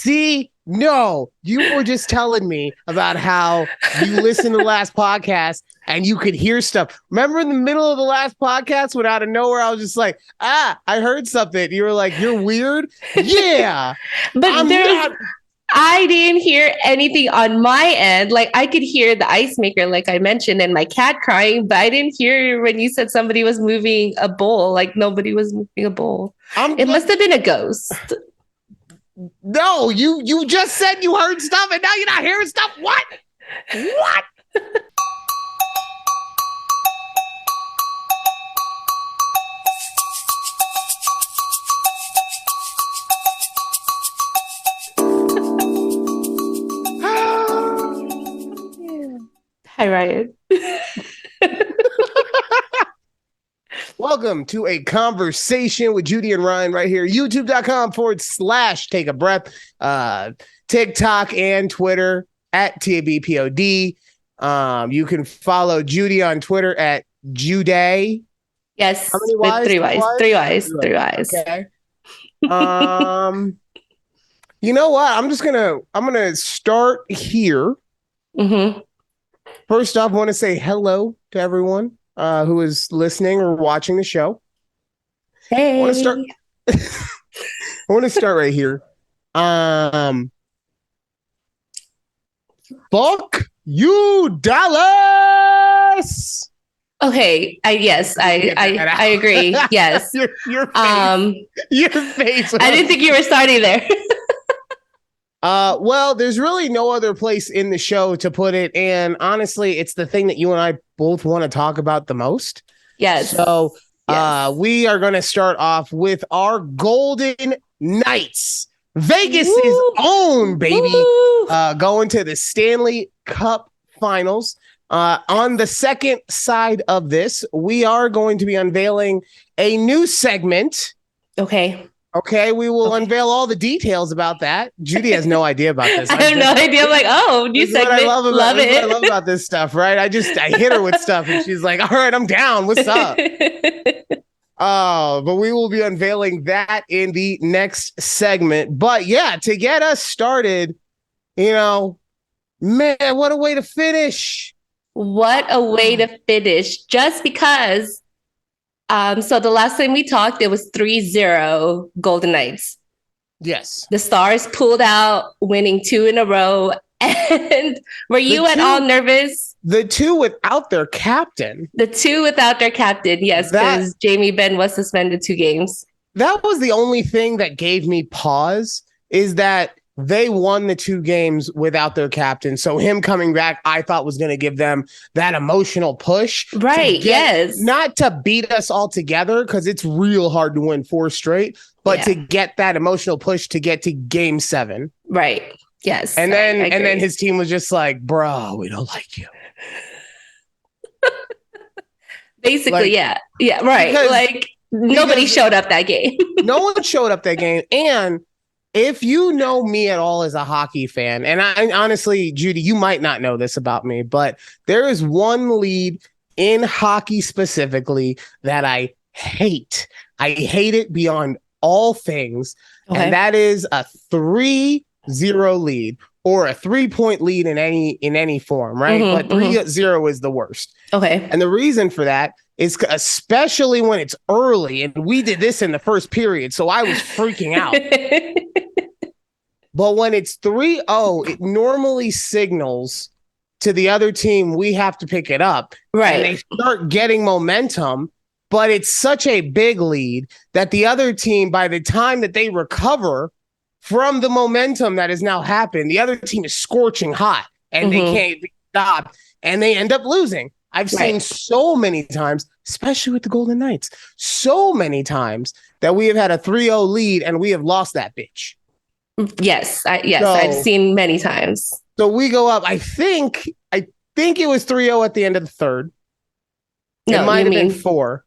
See, no, you were just telling me about how you listened to the last podcast and you could hear stuff. Remember in the middle of the last podcast when out of nowhere, I was just like, I heard something. You were like, you're weird. Yeah. But I didn't hear anything on my end. Like I could hear the ice maker, like I mentioned, and my cat crying, but I didn't hear when you said somebody was moving a bowl. Like nobody was moving a bowl. It must have been a ghost. No, you just said you heard stuff and now you're not hearing stuff. What? What? Hi, Ryan. Welcome to a conversation with Judy and Ryan right here. YouTube.com/take a breath. TikTok and Twitter at TABPOD. You can follow Judy on Twitter at Juday. Yes. How many Ys? Three Ys. Okay. You know what? I'm gonna start here. Mm-hmm. First off, I want to say hello to everyone who is listening or watching the show. Hey. I want to start right here. Fuck you, Dallas. Okay. I agree. Yes. Your face. I didn't think you were starting there. Well, there's really no other place in the show to put it. And honestly, it's the thing that you and I both want to talk about the most. Yes. So we are going to start off with our Golden Knights. Vegas's own, baby. Going to the Stanley Cup Finals. On the second side of this, we are going to be unveiling a new segment. Okay, we will unveil all the details about that. Judy has no idea about this. I have no idea. I'm like, new segment. What I love it. What I love about this stuff, right? I hit her with stuff and she's like, all right, I'm down. What's up? But we will be unveiling that in the next segment. But yeah, to get us started, man, what a way to finish. What a way to finish. Just because so the last time we talked, it was 3-0 Golden Knights. Yes. The Stars pulled out, winning 2 in a row. And were you at all nervous? The 2 without their captain. Yes, because Jamie Benn was suspended 2 games. That was the only thing that gave me pause, is that they won the 2 games without their captain. So him coming back, I thought was going to give them that emotional push. Right. Yes. Not to beat us all together, because it's real hard to win 4 straight, but to get that emotional push to get to game 7. Right. Yes. And then his team was just like, bro, we don't like you. Basically, yeah. Yeah. Right. Nobody showed up that game. No one showed up that game. And if you know me at all as a hockey fan, and I honestly, Judy, you might not know this about me, but there is one lead in hockey specifically that I hate. I hate it beyond all things. Okay. And that is a 3-0 lead, or a 3-point lead in any form, right? But 3-0 is the worst. Okay. And the reason for that is especially when it's early, and we did this in the first period, so I was freaking out. But when it's 3-0, it normally signals to the other team we have to pick it up. Right. And they start getting momentum, but it's such a big lead that the other team, by the time that they recover from the momentum that has now happened, the other team is scorching hot and they can't be stopped, and they end up losing. I've seen so many times, especially with the Golden Knights, so many times that we have had a 3-0 lead and we have lost that bitch. Yes. I've seen many times. So we go up. I think it was 3-0 at the end of the third. It might have been 4.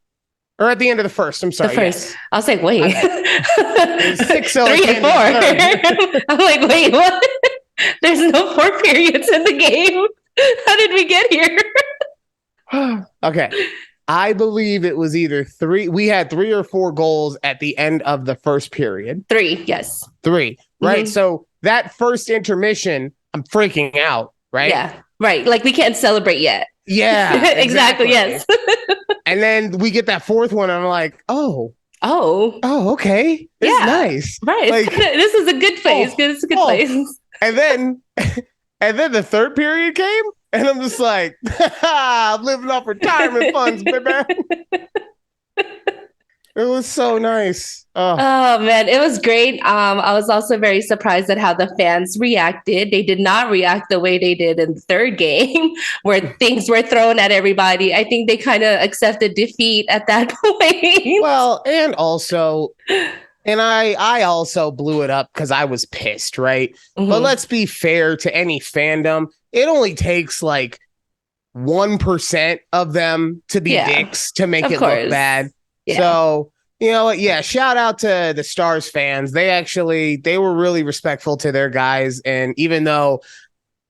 Or at the end of the first. I'm sorry. The first. Yes. I was like, wait. 6-0. 3 and 4. I'm like, wait, what? There's no 4 periods in the game. How did we get here? Okay. I believe it was either 3. We had 3 or 4 goals at the end of the first period. 3. Yes. 3. Right. So that first intermission, I'm freaking out, right? Yeah, right. Like we can't celebrate yet. Yeah, exactly. Yes. And then we get that fourth one, and I'm like, oh, okay, it's nice, right? Like, this is a good place. It's a good place. And then the third period came, and I'm just like, I'm living off retirement funds, baby. It was so nice. Oh man, it was great. I was also very surprised at how the fans reacted. They did not react the way they did in the third game, where things were thrown at everybody. I think they kind of accepted defeat at that point. Well, and also, and I also blew it up because I was pissed, right? Mm-hmm. But let's be fair to any fandom. It only takes like 1% of them to be dicks to make it look bad. Yeah. So, you know what? Yeah. Shout out to the Stars fans. They were really respectful to their guys. And even though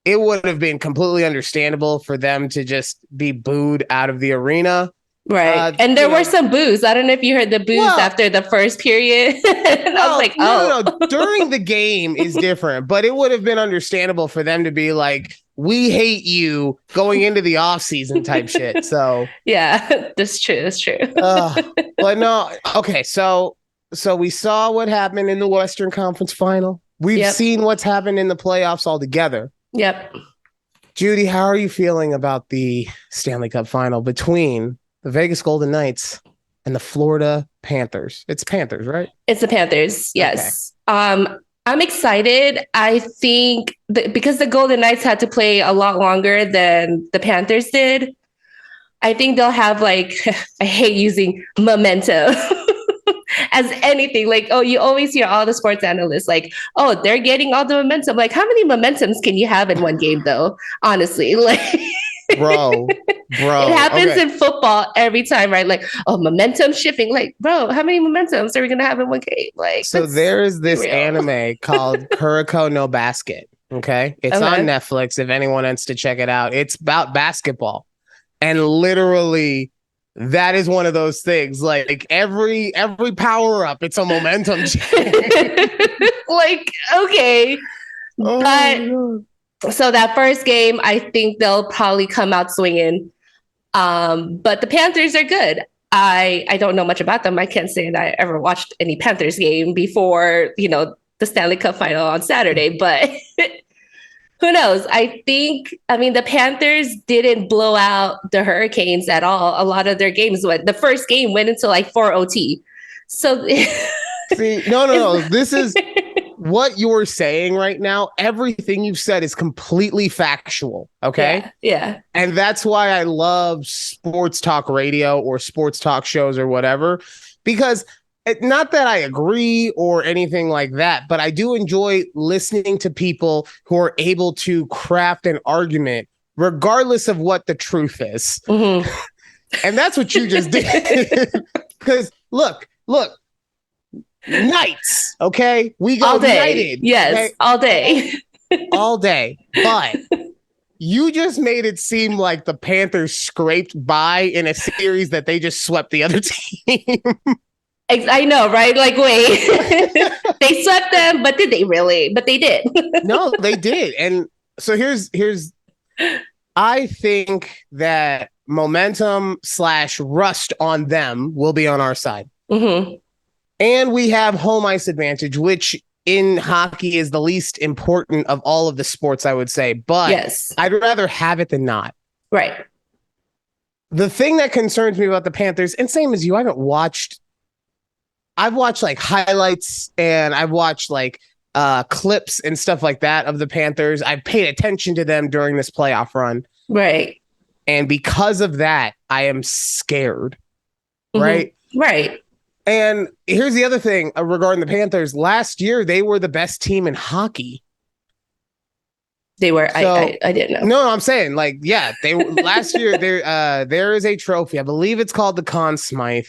it would have been completely understandable for them to just be booed out of the arena. Right. And there were some boos. I don't know if you heard the boos after the first period. I was like, no. During the game is different, but it would have been understandable for them to be like, we hate you going into the off season type shit. So yeah, that's true. That's true. But no, okay. So we saw what happened in the Western Conference Final. We've seen what's happened in the playoffs altogether. Yep. Judy, how are you feeling about the Stanley Cup Final between the Vegas Golden Knights and the Florida Panthers? It's Panthers, right? It's the Panthers. Yes. Okay. I'm excited. I think because the Golden Knights had to play a lot longer than the Panthers did, I think they'll have like, I hate using momentum as anything. Like, you always hear all the sports analysts like, they're getting all the momentum. Like, how many momentums can you have in one game though? Honestly, like bro, it happens in football every time, right? Like, momentum shifting. Like, bro, how many momentums are we gonna have in one game? Like, so there is this anime called Kuroko no Basket. Okay, it's on Netflix. If anyone wants to check it out, it's about basketball, and literally, that is one of those things. Like every power up, it's a momentum change. Like, okay, but. So that first game, I think they'll probably come out swinging. But the Panthers are good. I don't know much about them. I can't say that I ever watched any Panthers game before, the Stanley Cup Final on Saturday. But who knows? The Panthers didn't blow out the Hurricanes at all. A lot of their games the first game went into like 4 OT. So see, no. This is what you're saying right now. Everything you've said is completely factual. Okay. Yeah. And that's why I love sports talk radio or sports talk shows or whatever, because not that I agree or anything like that, but I do enjoy listening to people who are able to craft an argument regardless of what the truth is. Mm-hmm. And that's what you just did. Because look, Knights, okay? We go all day. United. Yes, okay? All day. All day. But you just made it seem like the Panthers scraped by in a series that they just swept the other team. I know, right? Like, wait. They swept them, but did they really? But they did. No, they did. And so here's I think that momentum / rust on them will be on our side. Mm-hmm. And we have home ice advantage, which in hockey is the least important of all of the sports, I would say. But yes, I'd rather have it than not. Right. The thing that concerns me about the Panthers, and same as you, I've watched like highlights and I've watched like clips and stuff like that of the Panthers. I've paid attention to them during this playoff run. Right. And because of that, I am scared. Mm-hmm. Right. Right. And here's the other thing regarding the Panthers. Last year, they were the best team in hockey. They were. So, I didn't know. No, I'm saying like, yeah, they last year. There is a trophy. I believe it's called the Conn Smythe.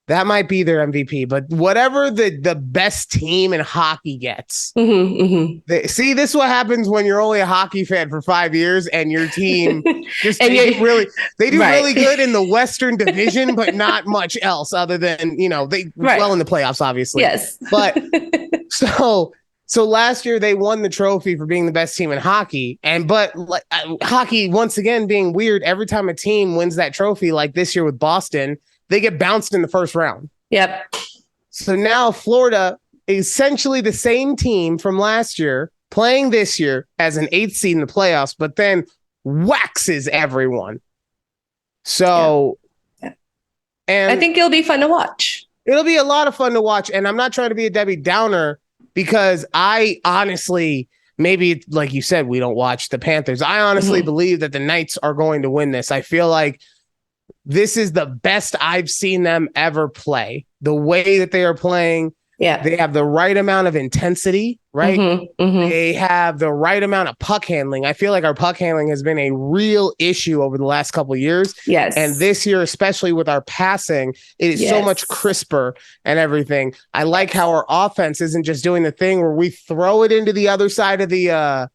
That might be their MVP. But whatever the best team in hockey gets. Mm-hmm, mm-hmm. See, this is what happens when you're only a hockey fan for 5 years and your team just they do really good in the Western Division, but not much else other than, they well in the playoffs, obviously. Yes. But so So last year they won the trophy for being the best team in hockey, hockey once again being weird. Every time a team wins that trophy, like this year with Boston, they get bounced in the first round. Yep. So now Florida, essentially the same team from last year, playing this year as an 8th seed in the playoffs, but then waxes everyone. So, and I think it'll be fun to watch. It'll be a lot of fun to watch, and I'm not trying to be a Debbie Downer. Because I honestly, maybe like you said, we don't watch the Panthers. I honestly believe that the Knights are going to win this. I feel like this is the best I've seen them ever play. The way that they are playing, they have the right amount of intensity, right? They have the right amount of puck handling. I feel like our puck handling has been a real issue over the last couple of years. Yes. And this year, especially with our passing, it is so much crisper and everything. I like how our offense isn't just doing the thing where we throw it into the other side of the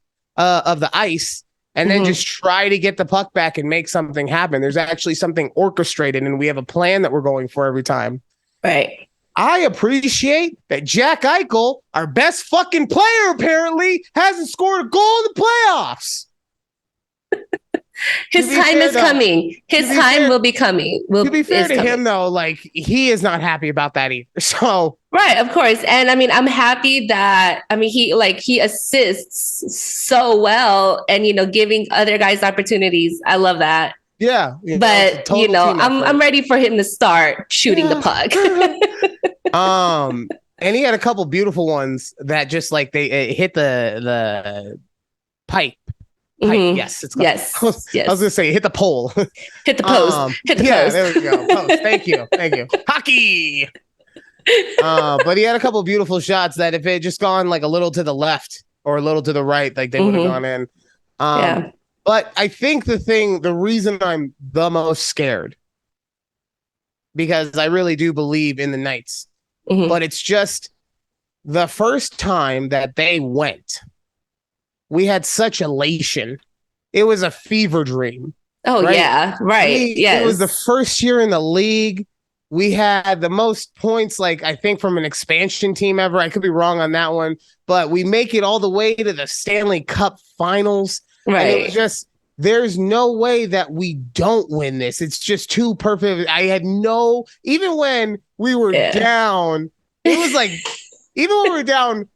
ice and then just try to get the puck back and make something happen. There's actually something orchestrated, and we have a plan that we're going for every time. Right. I appreciate that Jack Eichel, our best fucking player, apparently hasn't scored a goal in the playoffs. His time is coming. His time will be coming. To be fair to him, though, like he is not happy about that either. So right, of course, and I mean, I'm happy that he assists so well, and giving other guys opportunities. I love that. Yeah, but I'm ready for him to start shooting the puck. And he had a couple beautiful ones that just like they hit the pipe. Yes, it's yes. I was gonna say hit the pole, hit the post, hit the post. There we go. Post. Thank you. Hockey. But he had a couple of beautiful shots that if it had just gone like a little to the left or a little to the right, like they would have gone in. But I think the reason I'm the most scared, because I really do believe in the Knights, but it's just the first time that they went, we had such elation. It was a fever dream. Oh, right? Yeah. Right. It was the first year in the league. We had the most points, like I think from an expansion team ever. I could be wrong on that one, but we make it all the way to the Stanley Cup finals. Right. And it was just, there's no way that we don't win this. It's just too perfect. I had even when we were down, it was like, even when we were down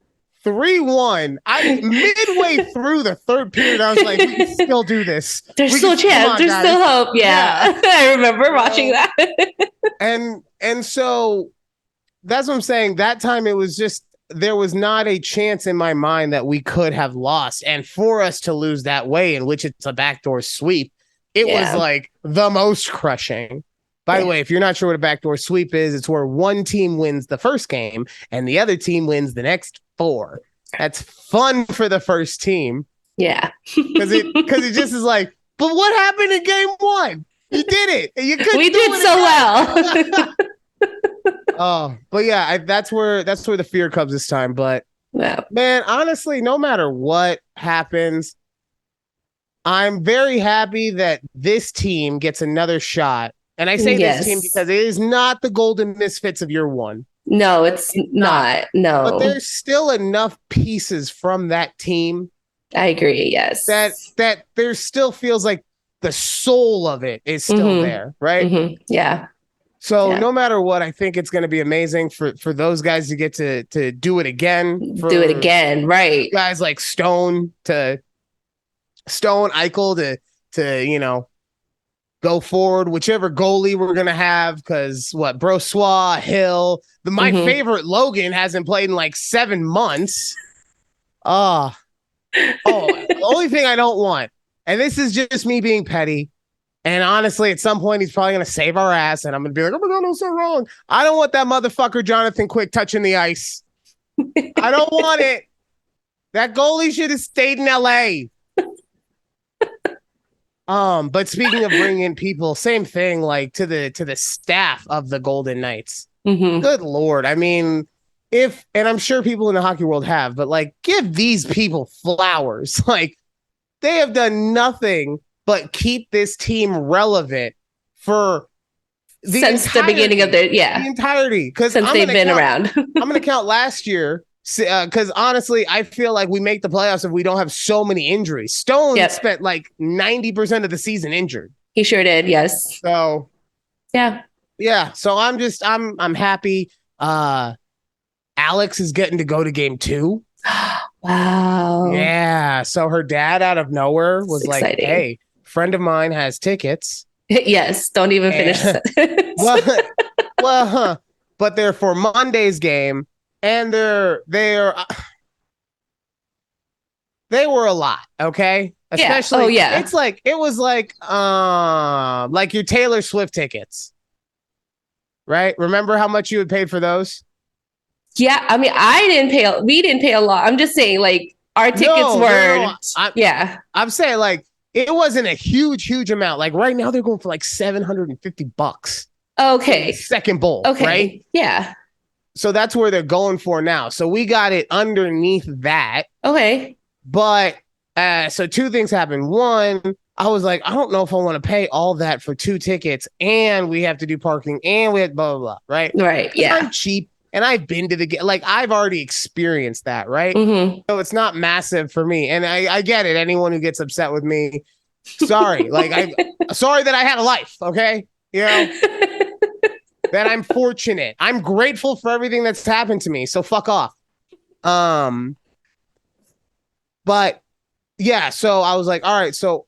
3-1, midway through the third period, I was like, we can still do this. There's still a chance. There's still hope. Yeah. I remember watching that. and so that's what I'm saying. That time it was just, there was not a chance in my mind that we could have lost. And for us to lose that way, in which it's a backdoor sweep, it was like the most crushing. By the way, if you're not sure what a backdoor sweep is, it's where one team wins the first game and the other team wins the next 4. That's fun for the first team. Yeah. Because it just is like, but what happened in game 1? You did it. We did so well. Oh, but yeah, that's where the fear comes this time. But man, honestly, no matter what happens, I'm very happy that this team gets another shot. And I say this team because it is not the Golden Misfits of year 1. No, it's not. No. But there's still enough pieces from that team. I agree, yes. That there still feels like the soul of it is still there, right? Yeah. So no matter what, I think it's going to be amazing for those guys to get to do it again. Do it again, right? Guys like Stone, Eichel to go forward, whichever goalie we're going to have, because Brossoit, Hill, my favorite Logan hasn't played in like 7 months. The only thing I don't want, and this is just me being petty, and honestly, at some point, he's probably going to save our ass, and I'm going to be like, oh my God, I'm so wrong. I don't want that motherfucker Jonathan Quick touching the ice. I don't want it. That goalie should have stayed in LA. But speaking of bringing people, same thing, like to the staff of the Golden Knights. Good Lord. I mean, and I'm sure people in the hockey world have, but like, give these people flowers. Like, they have done nothing but keep this team relevant for since the beginning of the entirety. Because since they've been around. I'm going to count last year Because honestly, I feel like we make the playoffs if we don't have so many injuries. Stone spent like 90% of the season injured. He sure did. Yes. So yeah. So I'm happy. Alex is getting to go to game 2. Wow. Yeah. So her dad out of nowhere was That's like, exciting. "Hey, friend of mine has tickets." Yes. Don't even finish the sentence. But they're for Monday's game, and they were a lot. Okay. Especially, it's like it was like your Taylor Swift tickets, right? Remember how much you had paid for those? Yeah, I mean, we didn't pay a lot. I'm just saying, like, our tickets weren't. I'm saying, like, it wasn't a huge amount. Like, right now, they're going for like $750. Okay. Second bowl. Okay. Right? Yeah. So that's where they're going for now. So we got it underneath that. Okay. But so 2 things happened. One, I was like, I don't know if I want to pay all that for 2 tickets, and we have to do parking, and we had blah, blah, blah. Right. Right. Yeah. I'm cheap. And I've been to the game, like I've already experienced that, right? Mm-hmm. So it's not massive for me. And I get it. Anyone who gets upset with me, sorry. Sorry that I had a life, okay? You know, that I'm fortunate. I'm grateful for everything that's happened to me. So fuck off. But yeah, so I was like, all right, so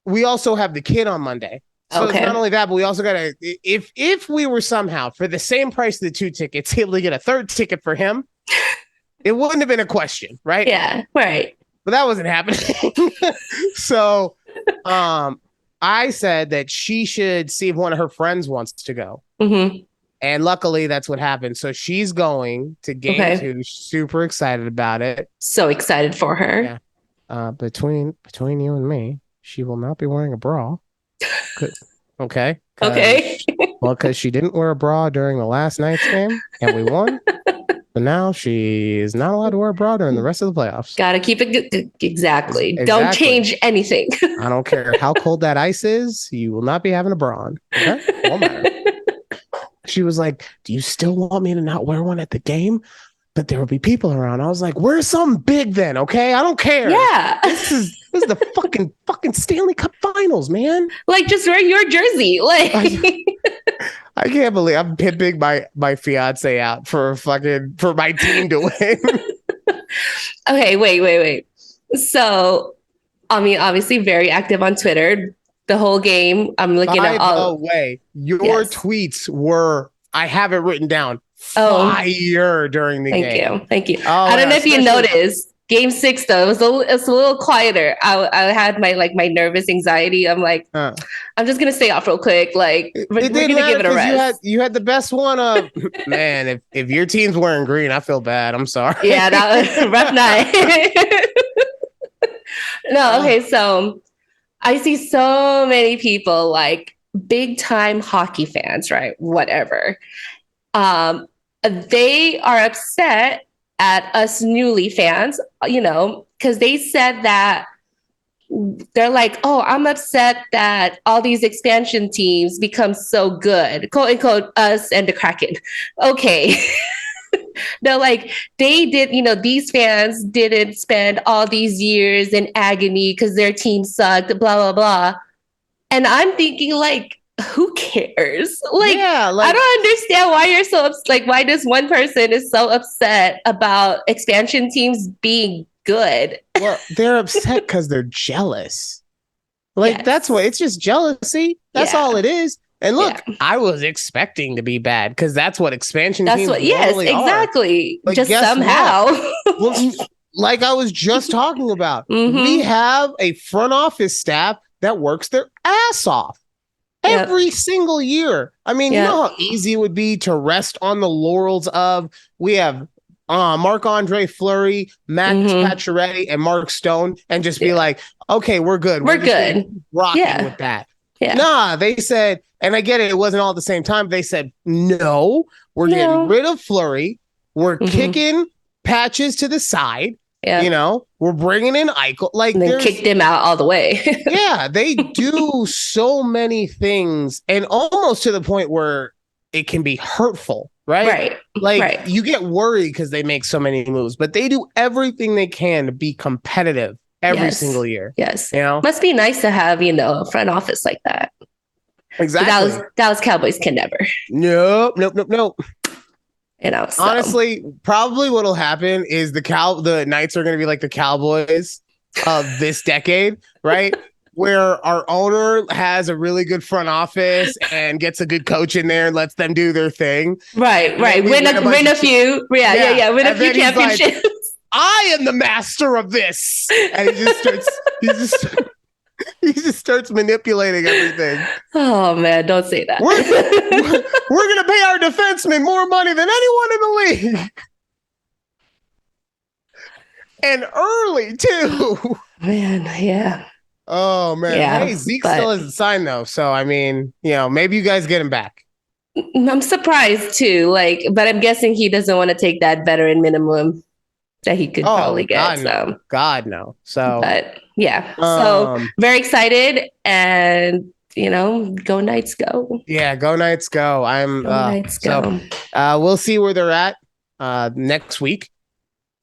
we also have the kid on Monday. So it's not only that, but we also got to, if we were somehow for the same price of the 2 tickets, able to get a 3rd ticket for him, it wouldn't have been a question, right? Yeah, right. But that wasn't happening. So I said that she should see if one of her friends wants to go. Mm-hmm. And luckily that's what happened. So she's going to game 2, super excited about it. So excited for her. Yeah. Between you and me, she will not be wearing a bra. Okay. Well, because she didn't wear a bra during the last night's game and we won. But now she is not allowed to wear a bra during the rest of the playoffs. Gotta keep it good. Exactly. Don't change anything. I don't care how cold that ice is. You will not be having a bra on. Okay? Won't matter. She was like, "Do you still want me to not wear one at the game? But there will be people around." I was like, "Wear something big then, okay? I don't care." Yeah. This is the fucking Stanley Cup Finals, man. Like, just wear your jersey. Like, I can't believe I'm pimping my fiance out for my team to win. Okay, wait. So, I mean, obviously very active on Twitter the whole game. I'm looking at all. By the way, your tweets were, I have it written down, fire during the game. Thank you. I don't know if you noticed. Game 6 though, it was a little quieter. I had my nervous anxiety. I'm like, I'm just gonna stay off real quick. Like, we're gonna give it a rest. You had the best one of man. If your team's wearing green, I feel bad. I'm sorry. Yeah, that was a rough night. No, okay, so I see so many people like big time hockey fans, right? Whatever. They are upset at us newly fans, because they said that they're like, "Oh, I'm upset that all these expansion teams become so good," quote unquote, us and the Kraken. Okay. No, like they did, these fans didn't spend all these years in agony because their team sucked, blah, blah, blah. And I'm thinking, like, who cares? Like, I don't understand why you're so upset. Why this one person is so upset about expansion teams being good. Well, they're upset because they're jealous. That's what, it's just jealousy. That's all it is. And look, I was expecting to be bad because that's what expansion teams normally are. Exactly. Just somehow. Well, like I was just talking about, we have a front office staff that works their ass off every single year. I mean, you know how easy it would be to rest on the laurels of, we have Marc-Andre Fleury, Max Pacioretty, and Mark Stone, and just be like, okay, we're good. We're good. Rocking with that. Yeah. Nah, they said, and I get it wasn't all at the same time. They said, no, we're getting rid of Fleury. We're kicking Patches to the side. Yeah. We're bringing in Eichel. Like, and then kicked him out all the way. Yeah, they do so many things, and almost to the point where it can be hurtful. right? Right. Like Right. you get worried because they make so many moves, but they do everything they can to be competitive every Yes. single year. Yes. You know, Must be nice to have, a front office like that. exactly. Dallas Cowboys can never, Nope. so. Honestly, probably what'll happen is the Knights are going to be like the Cowboys of this decade, right? Where our owner has a really good front office and gets a good coach in there and lets them do their thing. Right. Win a few. Yeah. Win a few championships. Like, I am the master of this. And he just starts manipulating everything. Oh man, don't say that. We're gonna pay our defensemen more money than anyone in the league. And early too. Man, yeah. Oh man. Yeah, hey, Zeke still hasn't signed though. So I mean, maybe you guys get him back. I'm surprised too. But I'm guessing he doesn't want to take that veteran minimum that he could probably get. God, no. God, no. So, but yeah. So very excited, and go Knights, go. Yeah, go Knights, go. Go Knights, go. So, we'll see where they're at next week.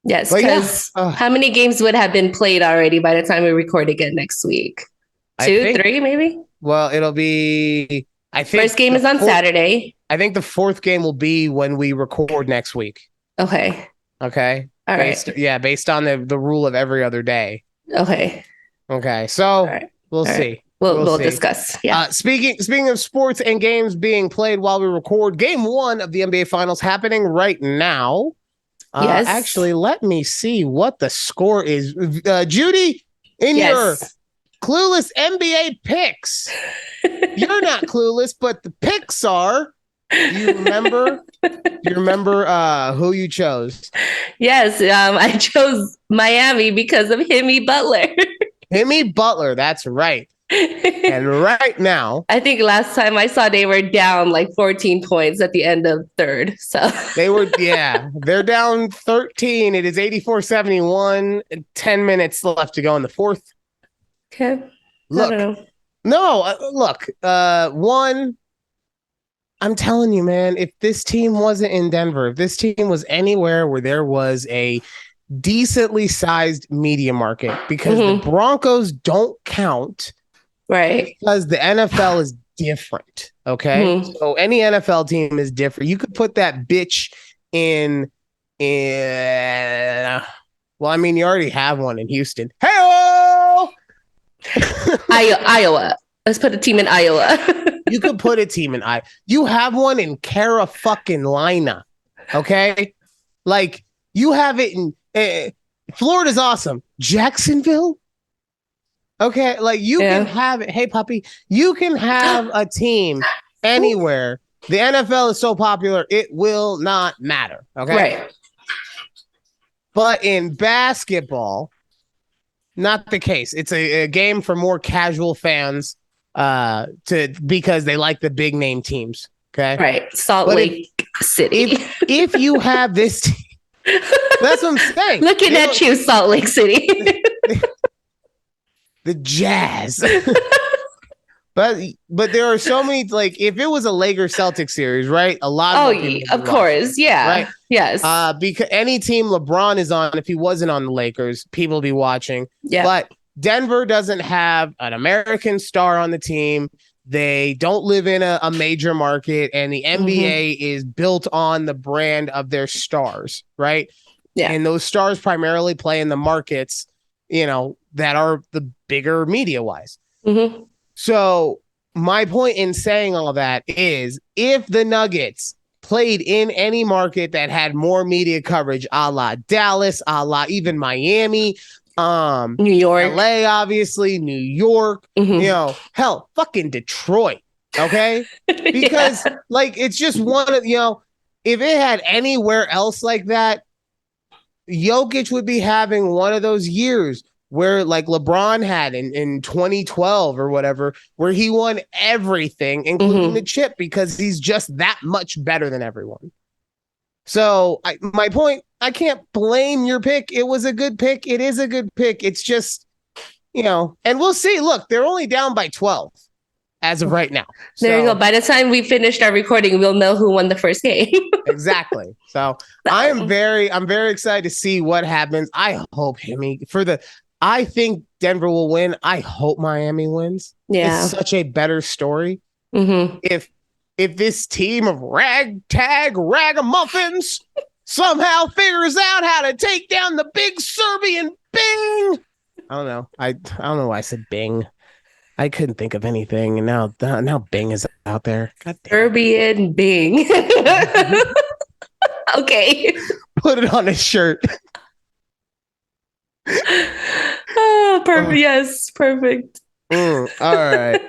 Yes, because how many games would have been played already by the time we record again next week? 2, 3, maybe. Well, it'll be. I think first game is on Saturday. I think the fourth game will be when we record next week. Okay. All right. Yeah, based on the rule of every other day. Okay. So we'll see. We'll discuss. Yeah. Speaking of sports and games being played while we record, game 1 of the NBA Finals happening right now. Yes. Actually, let me see what the score is. Judy, in your clueless NBA picks. You're not clueless, but the picks are. You remember? Who you chose? Yes, I chose Miami because of Jimmy Butler. Jimmy Butler, that's right. And right now, I think last time I saw they were down like 14 points at the end of third. So they're down 13. It is 84-71. 10 minutes left to go in the fourth. Okay. Look, one. I'm telling you, man, if this team wasn't in Denver, if this team was anywhere where there was a decently sized media market, because the Broncos don't count, right? Because the NFL is different. Okay. So any NFL team is different. You could put that bitch in well, I mean, you already have one in Houston. Hey, Iowa. Let's put a team in Iowa. You could put a team in Iowa. You have one in Carolina. Okay. Like you have it in Florida's awesome. Jacksonville. Okay. Like you can have it. Hey, puppy, you can have a team anywhere. The NFL is so popular, it will not matter. Okay. Right. But in basketball, not the case. It's a game for more casual fans because they like the big name teams. Okay. Right. Salt Lake City. If you have this team, that's what I'm saying. Looking at you, Salt Lake City. The Jazz. But there are so many, like, if it was a Lakers Celtics series, right? A lot of course. Yeah. Right. Yes. Because any team LeBron is on, if he wasn't on the Lakers, people would be watching. Yeah. But Denver doesn't have an American star on the team. They don't live in a major market, and the NBA is built on the brand of their stars, right? Yeah. And those stars primarily play in the markets, that are the bigger media-wise. Mm-hmm. So my point in saying all that is, if the Nuggets played in any market that had more media coverage, a la Dallas, a la even Miami, New York, LA, obviously, New York, hell, fucking Detroit. Okay. Because it's just one of, if it had anywhere else like that, Jokic would be having one of those years where like LeBron had in 2012 or whatever, where he won everything, including the chip, because he's just that much better than everyone. So my point, I can't blame your pick. It was a good pick. It is a good pick. It's just, and we'll see. Look, they're only down by 12. as of right now. There you go. By the time we finished our recording, we'll know who won the first game. Exactly. So I'm very excited to see what happens. I hope I think Denver will win. I hope Miami wins. Yeah. It's such a better story. Mm-hmm. If this team of ragamuffins somehow figures out how to take down the big Serbian Bing. I don't know. I don't know why I said Bing. I couldn't think of anything, and now Bing is out there. Serbian Bing. Okay. Put it on a shirt. Oh, perfect. Yes, perfect. All right.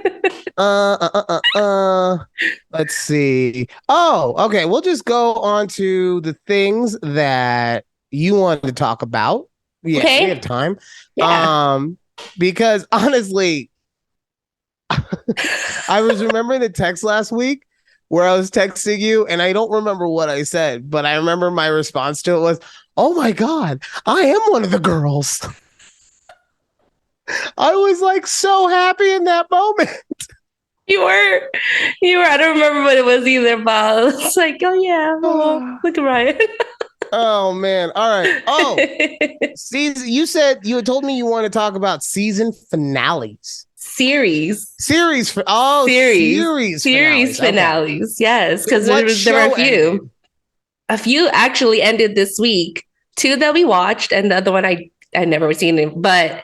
Let's see. Oh, okay. We'll just go on to the things that you wanted to talk about. Yeah, okay. We have time. Yeah. Because honestly, I was remembering the text last week where I was texting you, and I don't remember what I said, but I remember my response to it was, "Oh my God, I am one of the girls." I was like so happy in that moment. You were. I don't remember what it was either, but I was like, oh yeah, look at Ryan. Oh man. All right. Oh, season. You had told me you want to talk about season finales. Series finales. Okay. Yes, because there were a few. Ended? A few actually ended this week. 2 that we watched, and the other one I never seen it. But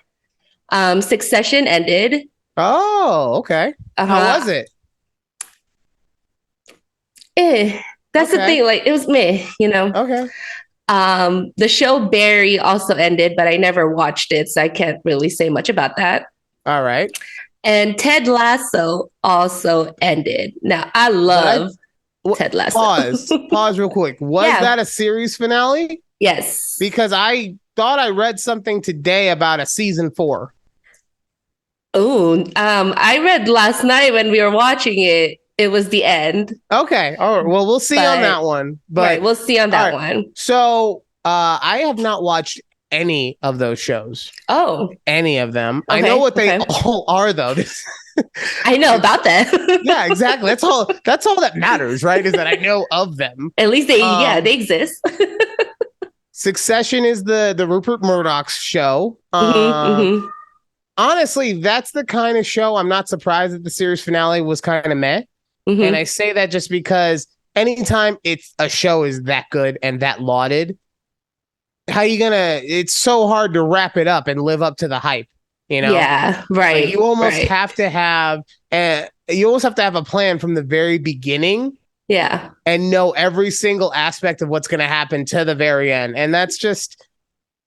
Succession ended. Oh, okay. How was it? That's the thing. Like, it was meh, Okay. The show Barry also ended, but I never watched it, so I can't really say much about that. All right. And Ted Lasso also ended. Now, I love Ted Lasso. Pause real quick. Was that a series finale? Yes. Because I thought I read something today about a season 4. Oh, I read last night when we were watching it. It was the end. Okay. All right. Well, we'll see on that one. But right, we'll see on that one. So I have not watched any of those shows. Oh. Any of them. Okay, I know what they all are, though. I know about them. Yeah, exactly. That's all that matters, right? Is that I know of them. At least they exist. Succession is the Rupert Murdoch show. Honestly, that's the kind of show I'm not surprised that the series finale was kind of meh. Mm-hmm. And I say that just because anytime a show is that good and that lauded, it's so hard to wrap it up and live up to the hype, Yeah, right. Like you almost have to have a plan from the very beginning. Yeah. And know every single aspect of what's going to happen to the very end. And that's just,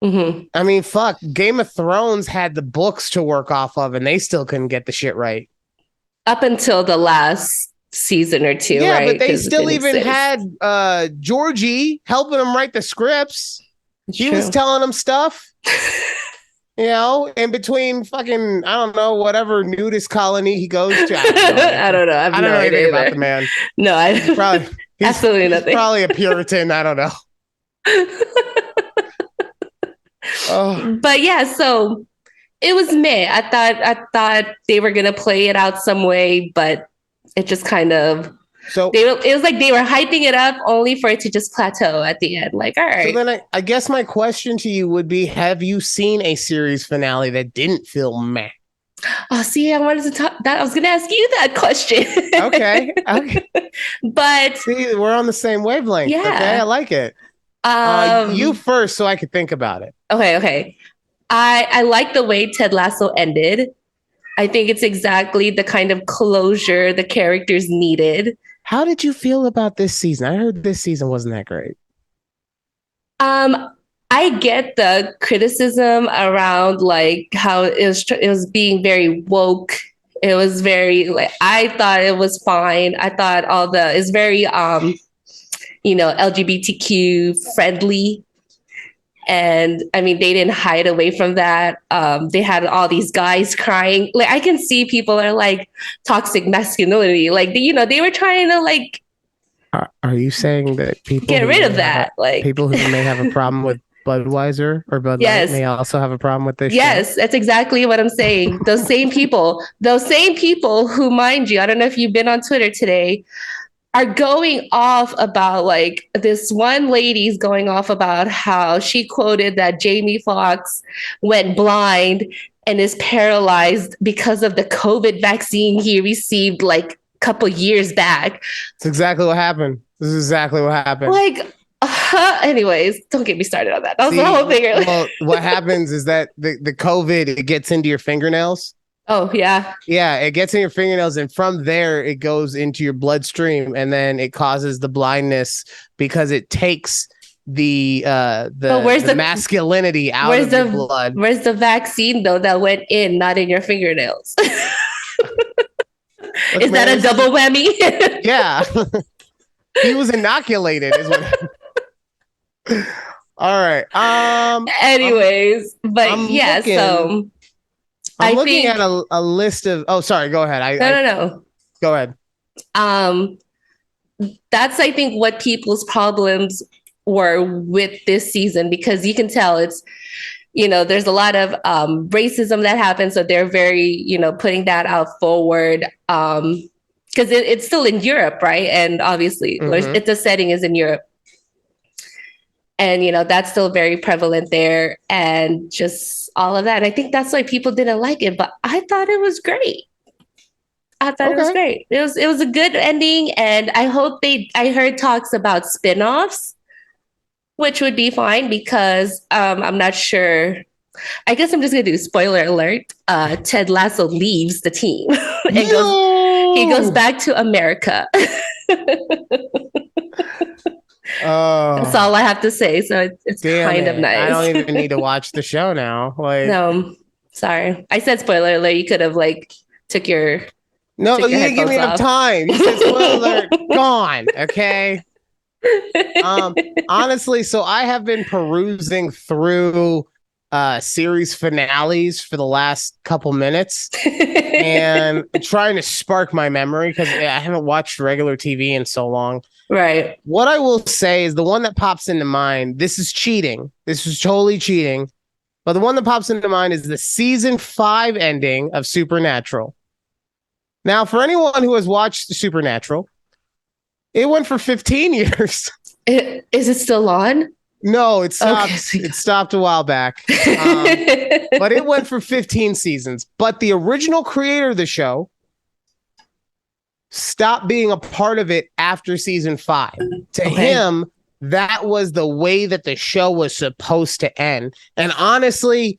I mean, fuck, Game of Thrones had the books to work off of and they still couldn't get the shit right. Up until the last season or 2, yeah, right? But they still even had Georgie helping them write the scripts. He was telling them stuff. In between fucking, I don't know, whatever nudist colony he goes to. I don't know. I don't know anything about the man. No, absolutely nothing. He's probably a Puritan. I don't know. But yeah, so it was meh. I thought they were gonna play it out some way, but it just kind of. So it was like they were hyping it up only for it to just plateau at the end. Like, all right. So then I guess my question to you would be, have you seen a series finale that didn't feel meh? Oh, see, I wanted to talk that. I was going to ask you that question. Okay. But see, we're on the same wavelength. Yeah. Okay, I like it. You first so I could think about it. Okay. I like the way Ted Lasso ended. I think it's exactly the kind of closure the characters needed. How did you feel about this season? I heard this season wasn't that great. I get the criticism around like how it was being very woke. It was very like I thought it was fine. I thought it's very LGBTQ friendly. And I mean, they didn't hide away from that. They had all these guys crying. Like I can see people are like toxic masculinity. Like they were trying to like. Are you saying that people get rid of that? Like people who may have a problem with Budweiser or Bud Light Yes. may also have a problem with this show. Yes, that's exactly what I'm saying. Those same people who, mind you, I don't know if you've been on Twitter today, are going off about like this one lady's going off about how she quoted that Jamie Foxx went blind and is paralyzed because of the COVID vaccine he received like a couple years back. It's exactly what happened. This is exactly what happened. Like, anyways, don't get me started on that. That was the whole thing. Well, what happens is that the COVID, it gets into your fingernails. Oh, yeah. Yeah, it gets in your fingernails, and from there it goes into your bloodstream, and then it causes the blindness because it takes the masculinity out of your blood. Where's the vaccine though that went in, not in your fingernails? Is that a double whammy? Yeah. He was inoculated is what. All right. Anyways, but yeah, so I'm looking at a list of. Oh, sorry. Go ahead. No. Go ahead. That's I think what people's problems were with this season, because you can tell it's, there's a lot of racism that happens, so they're very putting that out forward because it's still in Europe, right? And obviously, the setting is in Europe. And, that's still very prevalent there, and just all of that. I think that's why people didn't like it, but I thought it was great. It was great. It was a good ending. And I heard talks about spinoffs, which would be fine because I'm not sure. I guess I'm just going to do spoiler alert. Ted Lasso leaves the team and he goes back to America. That's all I have to say. So it's kind of nice. I don't even need to watch the show now. No, sorry. I said spoiler alert. You could have took your. No, you didn't give me enough time. You said spoiler alert, gone. Okay. Honestly, so I have been perusing through series finales for the last couple minutes and trying to spark my memory because I haven't watched regular TV in so long. Right. What I will say is the one that pops into mind, this is cheating. This is totally cheating. But the one that pops into mind is the season 5 ending of Supernatural. Now, for anyone who has watched Supernatural, it went for 15 years. Is it still on? No, it stopped. Okay. It stopped a while back. But it went for 15 seasons. But the original creator of the show stopped being a part of it after season 5. To him, that was the way that the show was supposed to end. And honestly,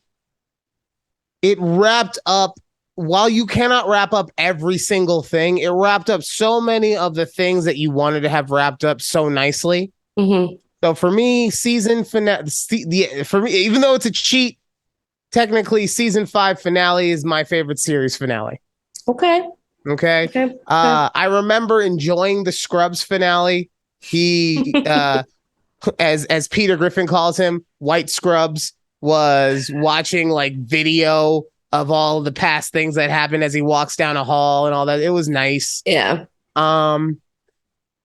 it wrapped up, while you cannot wrap up every single thing, it wrapped up so many of the things that you wanted to have wrapped up so nicely. Mm-hmm. So for me, season finale, for me, even though it's a cheat, technically season 5 finale is my favorite series finale. Okay. I remember enjoying the Scrubs finale. He, as Peter Griffin calls him, White Scrubs, was watching video of all the past things that happened as he walks down a hall and all that. It was nice. Yeah. I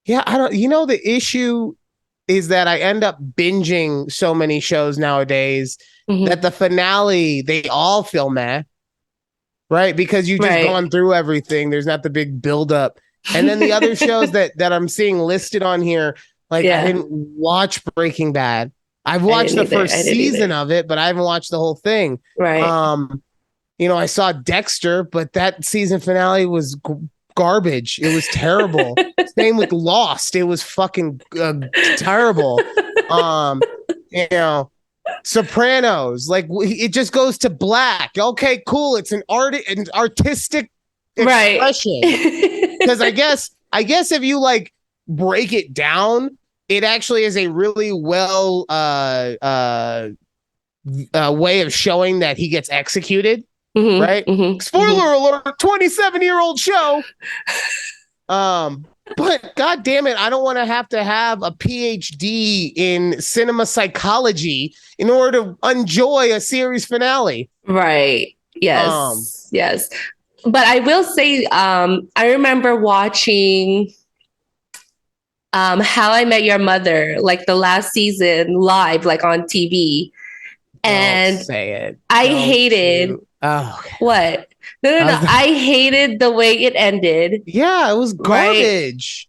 don't. The issue is that I end up binging so many shows nowadays that the finale, they all feel meh. Right, because you just gone through everything. There's not the big buildup. And then the other shows that I'm seeing listed on here, I didn't watch Breaking Bad. I've watched the first season of it, but I haven't watched the whole thing. Right. I saw Dexter, but that season finale was garbage. It was terrible. Same with Lost. It was fucking terrible. Sopranos, it just goes to black. Okay, cool. It's an artistic expression. Because I guess if you break it down, it actually is a really well way of showing that he gets executed. Mm-hmm, right? Mm-hmm, Spoiler alert, 27-year-old show. But God damn it, I don't want to have a PhD in cinema psychology in order to enjoy a series finale. Right. Yes. Yes. But I will say, I remember watching How I Met Your Mother, like the last season live, like on TV. And Don't say it. I Don't hated you- Oh, okay. what? No. I hated the way it ended. Yeah, it was Right. garbage.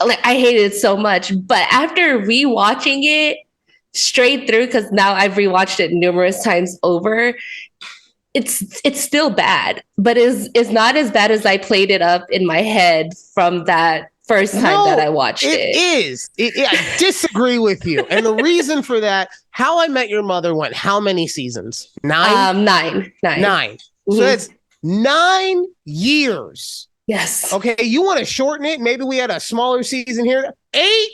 Like I hated it so much. But after rewatching it straight through, because now I've rewatched it numerous times over, it's still bad, but is not as bad as I played it up in my head from that first time that I watched it. It is. I disagree with you. And the reason for that, How I Met Your Mother went how many seasons? 9? 9. 9. So Mhm. that's 9 years. Yes. Okay, you want to shorten it? Maybe we had a smaller season here. 8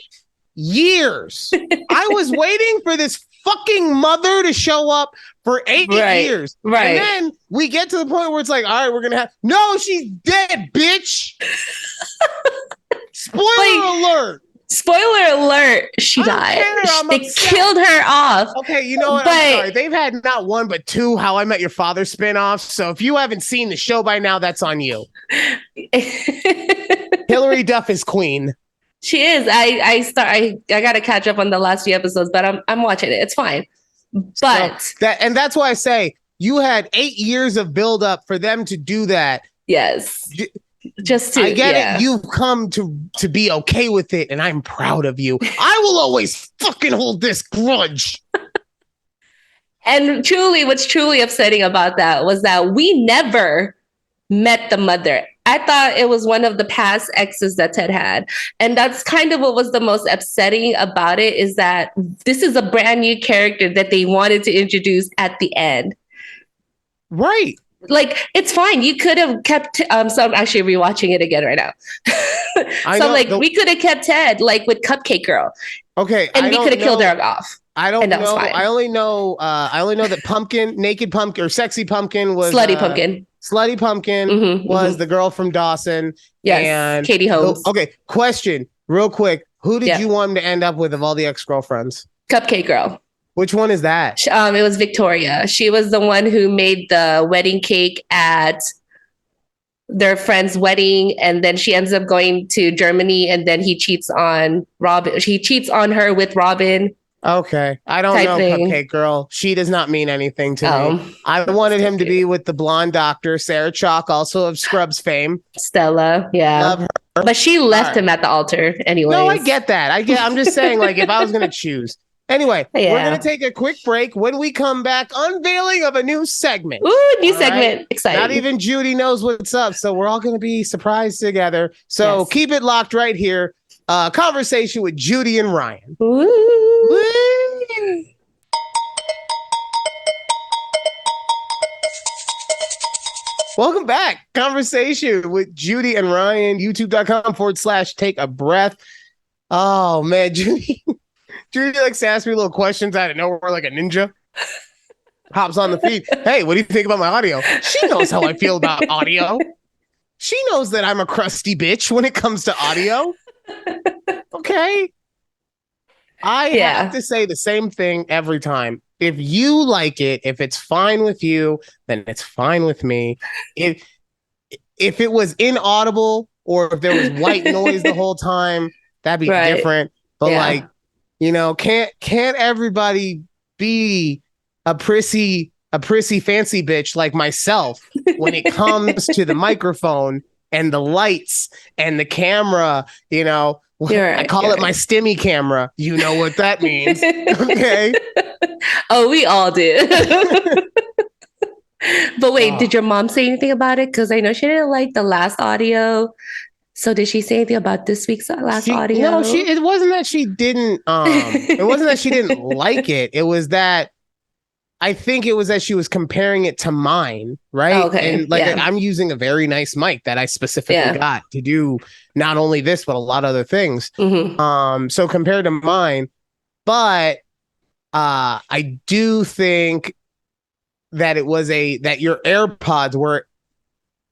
years. I was waiting for this fucking mother to show up for 8 Right, years. right. And then we get to the point where it's like, all right, we're going to have, no, she's dead, bitch. Spoiler alert. Spoiler alert, she I don't died. care, I'm They upset. killed her off. Okay, you know what? But- I'm sorry. They've had not one, but 2 How I Met Your Father spinoffs. So if you haven't seen the show by now, that's on you. Hillary Duff is queen. She is. I got to catch up on the last few episodes, but I'm watching it. It's fine. But So that's why I say you had 8 years of buildup for them to do that. yes, just to I get yeah. it. You've come to be okay with it, and I'm proud of you. I will always fucking hold this grudge. And truly, what's truly upsetting about that was that we never met the mother. I thought it was one of the past exes that Ted had. And that's kind of what was the most upsetting about it, is that this is a brand new character that they wanted to introduce at the end. Right. Like, it's fine. You could have kept, so I'm actually rewatching it again right now. I So know, like, we could have kept Ted, like with Cupcake Girl, Okay. and we don't could have killed know- her off. I don't and that was know. fine. I only know that Pumpkin, Naked Pumpkin, or Sexy Pumpkin was Slutty Pumpkin. Slutty Pumpkin Mhm, was mhm. the girl from Dawson. Yes, and Katie Holmes. Okay, question, real quick. Who did Yeah. you want him to end up with of all the ex-girlfriends? Cupcake Girl. Which one is that? It was Victoria. She was the one who made the wedding cake at their friend's wedding, and then she ends up going to Germany, and then he cheats on Robin. He cheats on her with Robin. Okay, I don't Type know thing. Cupcake Girl. She does not mean anything to me. Oh, I wanted him to be with the blonde doctor, Sarah Chalk, also of Scrubs fame. Stella. Yeah. Love her. But she left All right. him at the altar anyway. No, I get that. I'm just saying, like, if I was going to choose. Anyway, we're Yeah. going to take a quick break. When we come back, unveiling of a new segment. Ooh, new All segment. right. Exciting. Not even Judy knows what's up, so we're all going to be surprised together. So Yes. keep it locked right here. Conversation with Judy and Ryan. Ooh. Woo! Welcome back. Conversation with Judy and Ryan. YouTube.com/take a breath. Oh man, Judy. Judy likes to ask me little questions out of nowhere like a ninja. Hops on the feed. Hey, what do you think about my audio? She knows how I feel about audio. She knows that I'm a crusty bitch when it comes to audio. Okay. I Yeah. have to say the same thing every time. If you like it, if it's fine with you, then it's fine with me. If it was inaudible or if there was white noise the whole time, that'd be Right. different. But Yeah. like, you know, can't everybody be a prissy fancy bitch like myself when it comes to the microphone and the lights and the camera, you know? You're I right, call you're it my stimmy camera. You know what that means. Okay. Oh, we all did. But wait, Oh. did your mom say anything about it? Because I know she didn't like the last audio. So did she say anything about this week's last audio? No, it wasn't that she didn't it wasn't that she didn't like it. It was that I think it was that she was comparing it to mine, right? Oh, okay, And like yeah. I'm using a very nice mic that I specifically Yeah. got to do not only this but a lot of other things. Mhm. So compared to mine, but I do think that it was that your AirPods were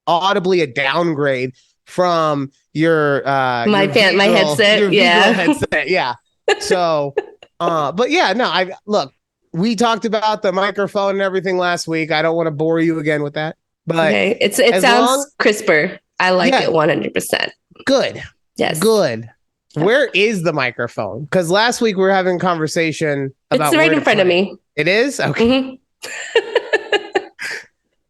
audibly a downgrade from your My your headset, your yeah. headset, yeah. So but yeah, no, I look, we talked about the microphone and everything last week. I don't want to bore you again with that, but Okay. It as sounds long- crisper. I like Yeah. it 100%. good. Yes. Good. Where is the microphone? Because last week we were having a conversation about it's right in front of me. It is? Okay. Mm-hmm.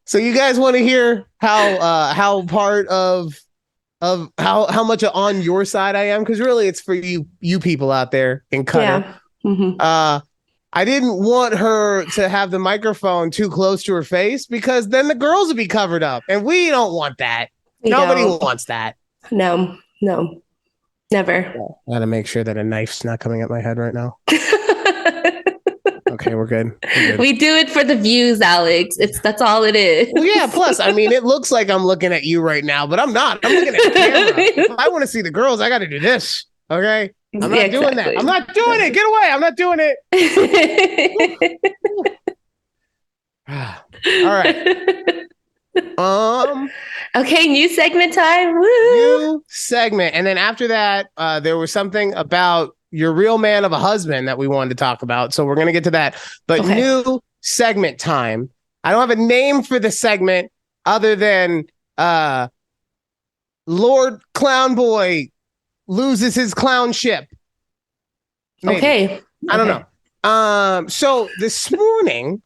So you guys want to hear how part of how much on your side I am? Because really it's for you people out there in Qatar. Yeah. Mm-hmm. I didn't want her to have the microphone too close to her face because then the girls would be covered up. And we don't want that. Nobody wants that. No, never. I gotta make sure that a knife's not coming at my head right now. Okay, we're good. We do it for the views, Alex. That's all it is. Well, yeah, plus, I mean, it looks like I'm looking at you right now, but I'm not. I'm looking at the camera. If I want to see the girls, I got to do this. Okay? I'm not doing that. I'm not doing it. Get away. I'm not doing it. All right. Okay, new segment time. Woo! New segment. And then after that, there was something about your real man of a husband that we wanted to talk about. So we're going to get to that. But new segment time. I don't have a name for the segment other than Lord Clown Boy loses his clownship. Maybe. Okay. I don't know. So this morning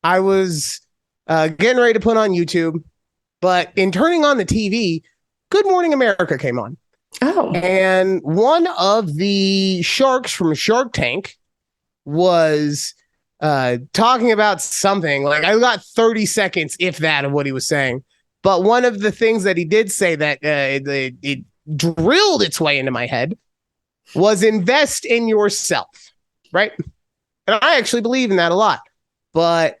I was getting ready to put on YouTube, but in turning on the TV, Good Morning America came on. Oh. And one of the sharks from Shark Tank was talking about something. Like, I got 30 seconds, if that, of what he was saying. But one of the things that he did say that it drilled its way into my head was invest in yourself, right? And I actually believe in that a lot. But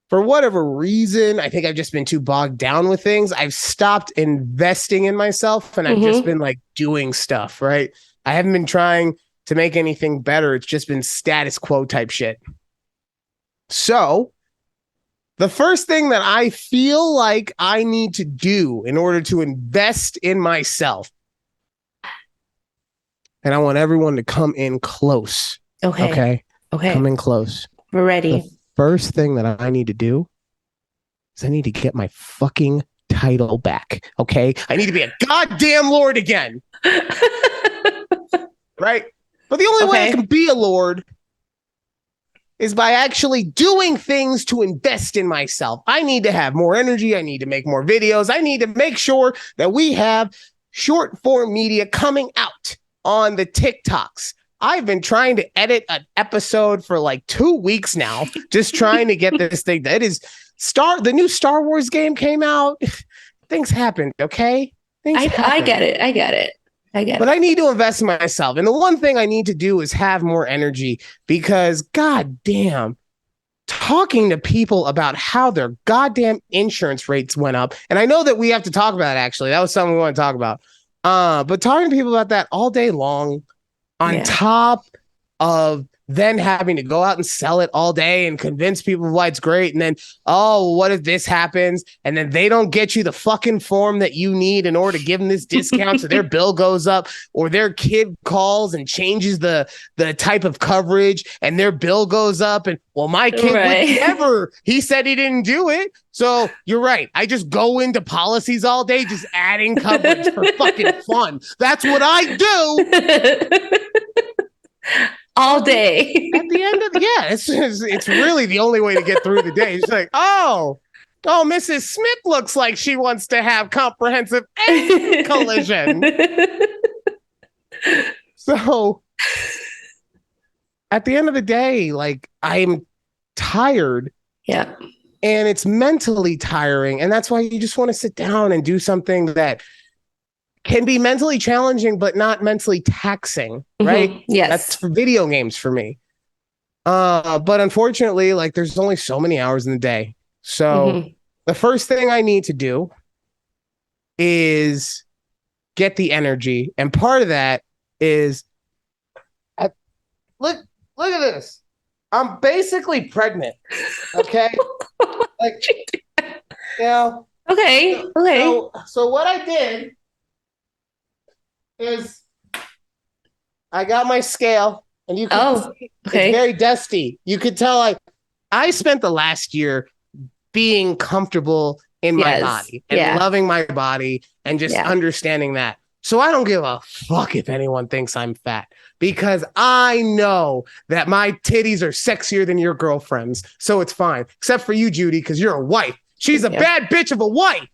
for whatever reason, I think I've just been too bogged down with things. I've stopped investing in myself and I've just been like doing stuff, right? I haven't been trying to make anything better. It's just been status quo type shit. So the first thing that I feel like I need to do in order to invest in myself, and I want everyone to come in close. Okay. Come in close. We're ready. The first thing that I need to do is I need to get my fucking title back. Okay. I need to be a goddamn lord again. Right. But the only way I can be a lord is by actually doing things to invest in myself. I need to have more energy. I need to make more videos. I need to make sure that we have short form media coming out on the TikToks. I've been trying to edit an episode for like 2 weeks now, just trying to get this thing. That is the new Star Wars game came out. Things happened. Okay. I get it. But I need to invest in myself. And the one thing I need to do is have more energy because goddamn, talking to people about how their goddamn insurance rates went up. And I know that we have to talk about it, actually. That was something we want to talk about. But talking to people about that all day long on top of then having to go out and sell it all day and convince people why it's great. And then, oh, what if this happens? And then they don't get you the fucking form that you need in order to give them this discount. So their bill goes up, or their kid calls and changes the type of coverage and their bill goes up. And well, my kid would never, he said he didn't do it. So you're right. I just go into policies all day, just adding coverage for fucking fun. That's what I do. All day. At the end of it's really the only way to get through the day. It's like, oh, Mrs. Smith looks like she wants to have comprehensive collision. So at the end of the day, like, I'm tired. Yeah. And it's mentally tiring. And that's why you just want to sit down and do something that can be mentally challenging, but not mentally taxing, right? Yes. That's for video games for me. But unfortunately, like, there's only so many hours in the day. So the first thing I need to do is get the energy. And part of that is, look at this. I'm basically pregnant. Okay. Like, you know. Okay. So what I did is I got my scale, and you can see it's very dusty. You could tell I spent the last year being comfortable in my body and loving my body and just understanding that. So I don't give a fuck if anyone thinks I'm fat because I know that my titties are sexier than your girlfriend's. So it's fine. Except for you, Judy, because you're a wife. She's a bad bitch of a wife.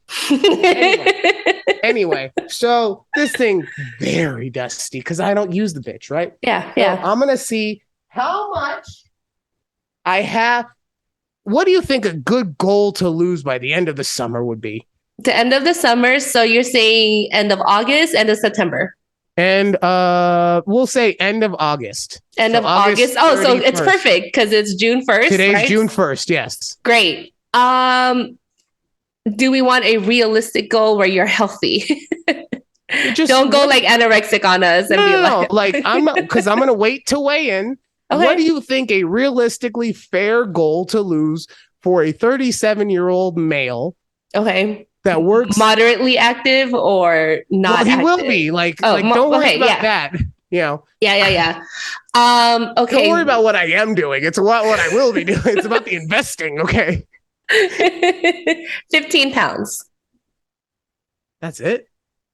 Anyway, so this thing very dusty because I don't use the bitch, right? Yeah. So I'm going to see how much I have. What do you think a good goal to lose by the end of the summer would be? The end of the summer. So you're saying end of August, end of September. And we'll say end of August. End of August. Oh, so it's perfect because it's June 1st. Today's right? June 1st, yes. Great. Do we want a realistic goal where you're healthy? Just don't go like anorexic on us and be like I'm because I'm gonna wait to weigh in. Okay. What do you think a realistically fair goal to lose for a 37-year-old male? Okay. That works moderately active or not? Well, he active? will be don't worry about that. You know. Yeah. Okay. Don't worry about what I am doing. It's what I will be doing. It's about the investing. Okay. 15 pounds. That's it.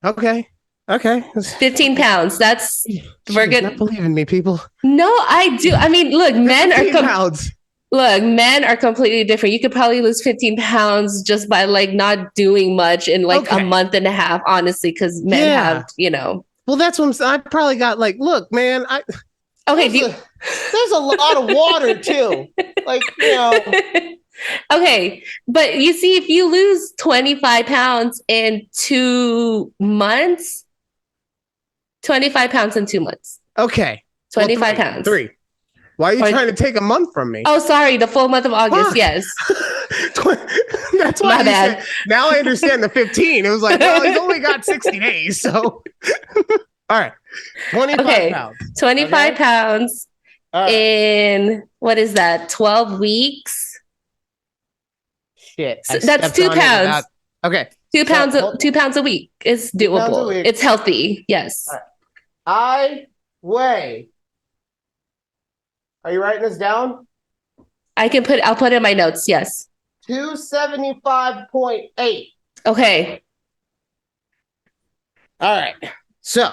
Okay. 15 pounds. That's we're good. Not believe in me, people. No, I do. I mean, look, men are pounds. Look, men are completely different. You could probably lose 15 pounds just by like not doing much in like a month and a half, honestly, because men have, Well, that's what I'm saying. I probably got like, look, man, there's a lot of water too. Like, Okay, but you see, if you lose 25 pounds in 2 months, 25 pounds in 2 months. Okay. 25 pounds. 3. Why are you trying to take a month from me? Oh, sorry. The full month of August. Yes. That's why. My bad. Now I understand the 15. It was like, well, he's only got 60 days. So, all right. 25 pounds. 25 pounds in, what is that? 12 weeks. Shit. So that's 2 pounds. Okay. 2 pounds. 2 pounds a week is doable. It's healthy. Yes. Right. I weigh. Are you writing this down? I'll put in my notes. Yes. 275.8. Okay. All right. So.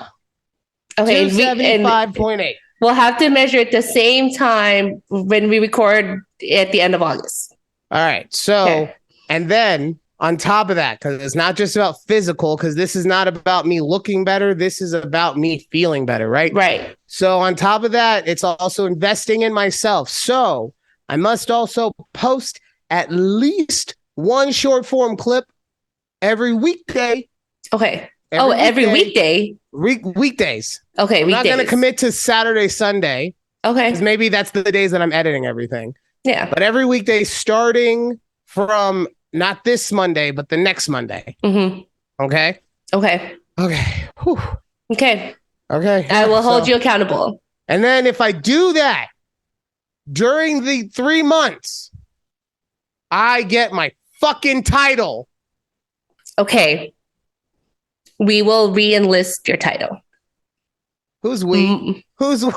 Okay. 275.8. We'll have to measure at the same time when we record at the end of August. All right. So, and then on top of that, because it's not just about physical, because this is not about me looking better. This is about me feeling better, right? Right. So on top of that, it's also investing in myself. So I must also post at least one short form clip every weekday. Okay. Every weekday? Weekdays. Okay, I'm not going to commit to Saturday, Sunday. Okay. Because maybe that's the days that I'm editing everything. Yeah. But every weekday starting from not this Monday, but the next Monday. Mm-hmm. Okay? Okay. Whew. Okay. Okay. I will hold you accountable. And then if I do that during the 3 months, I get my fucking title. Okay. We will re-enlist your title. Who's we? Who's we?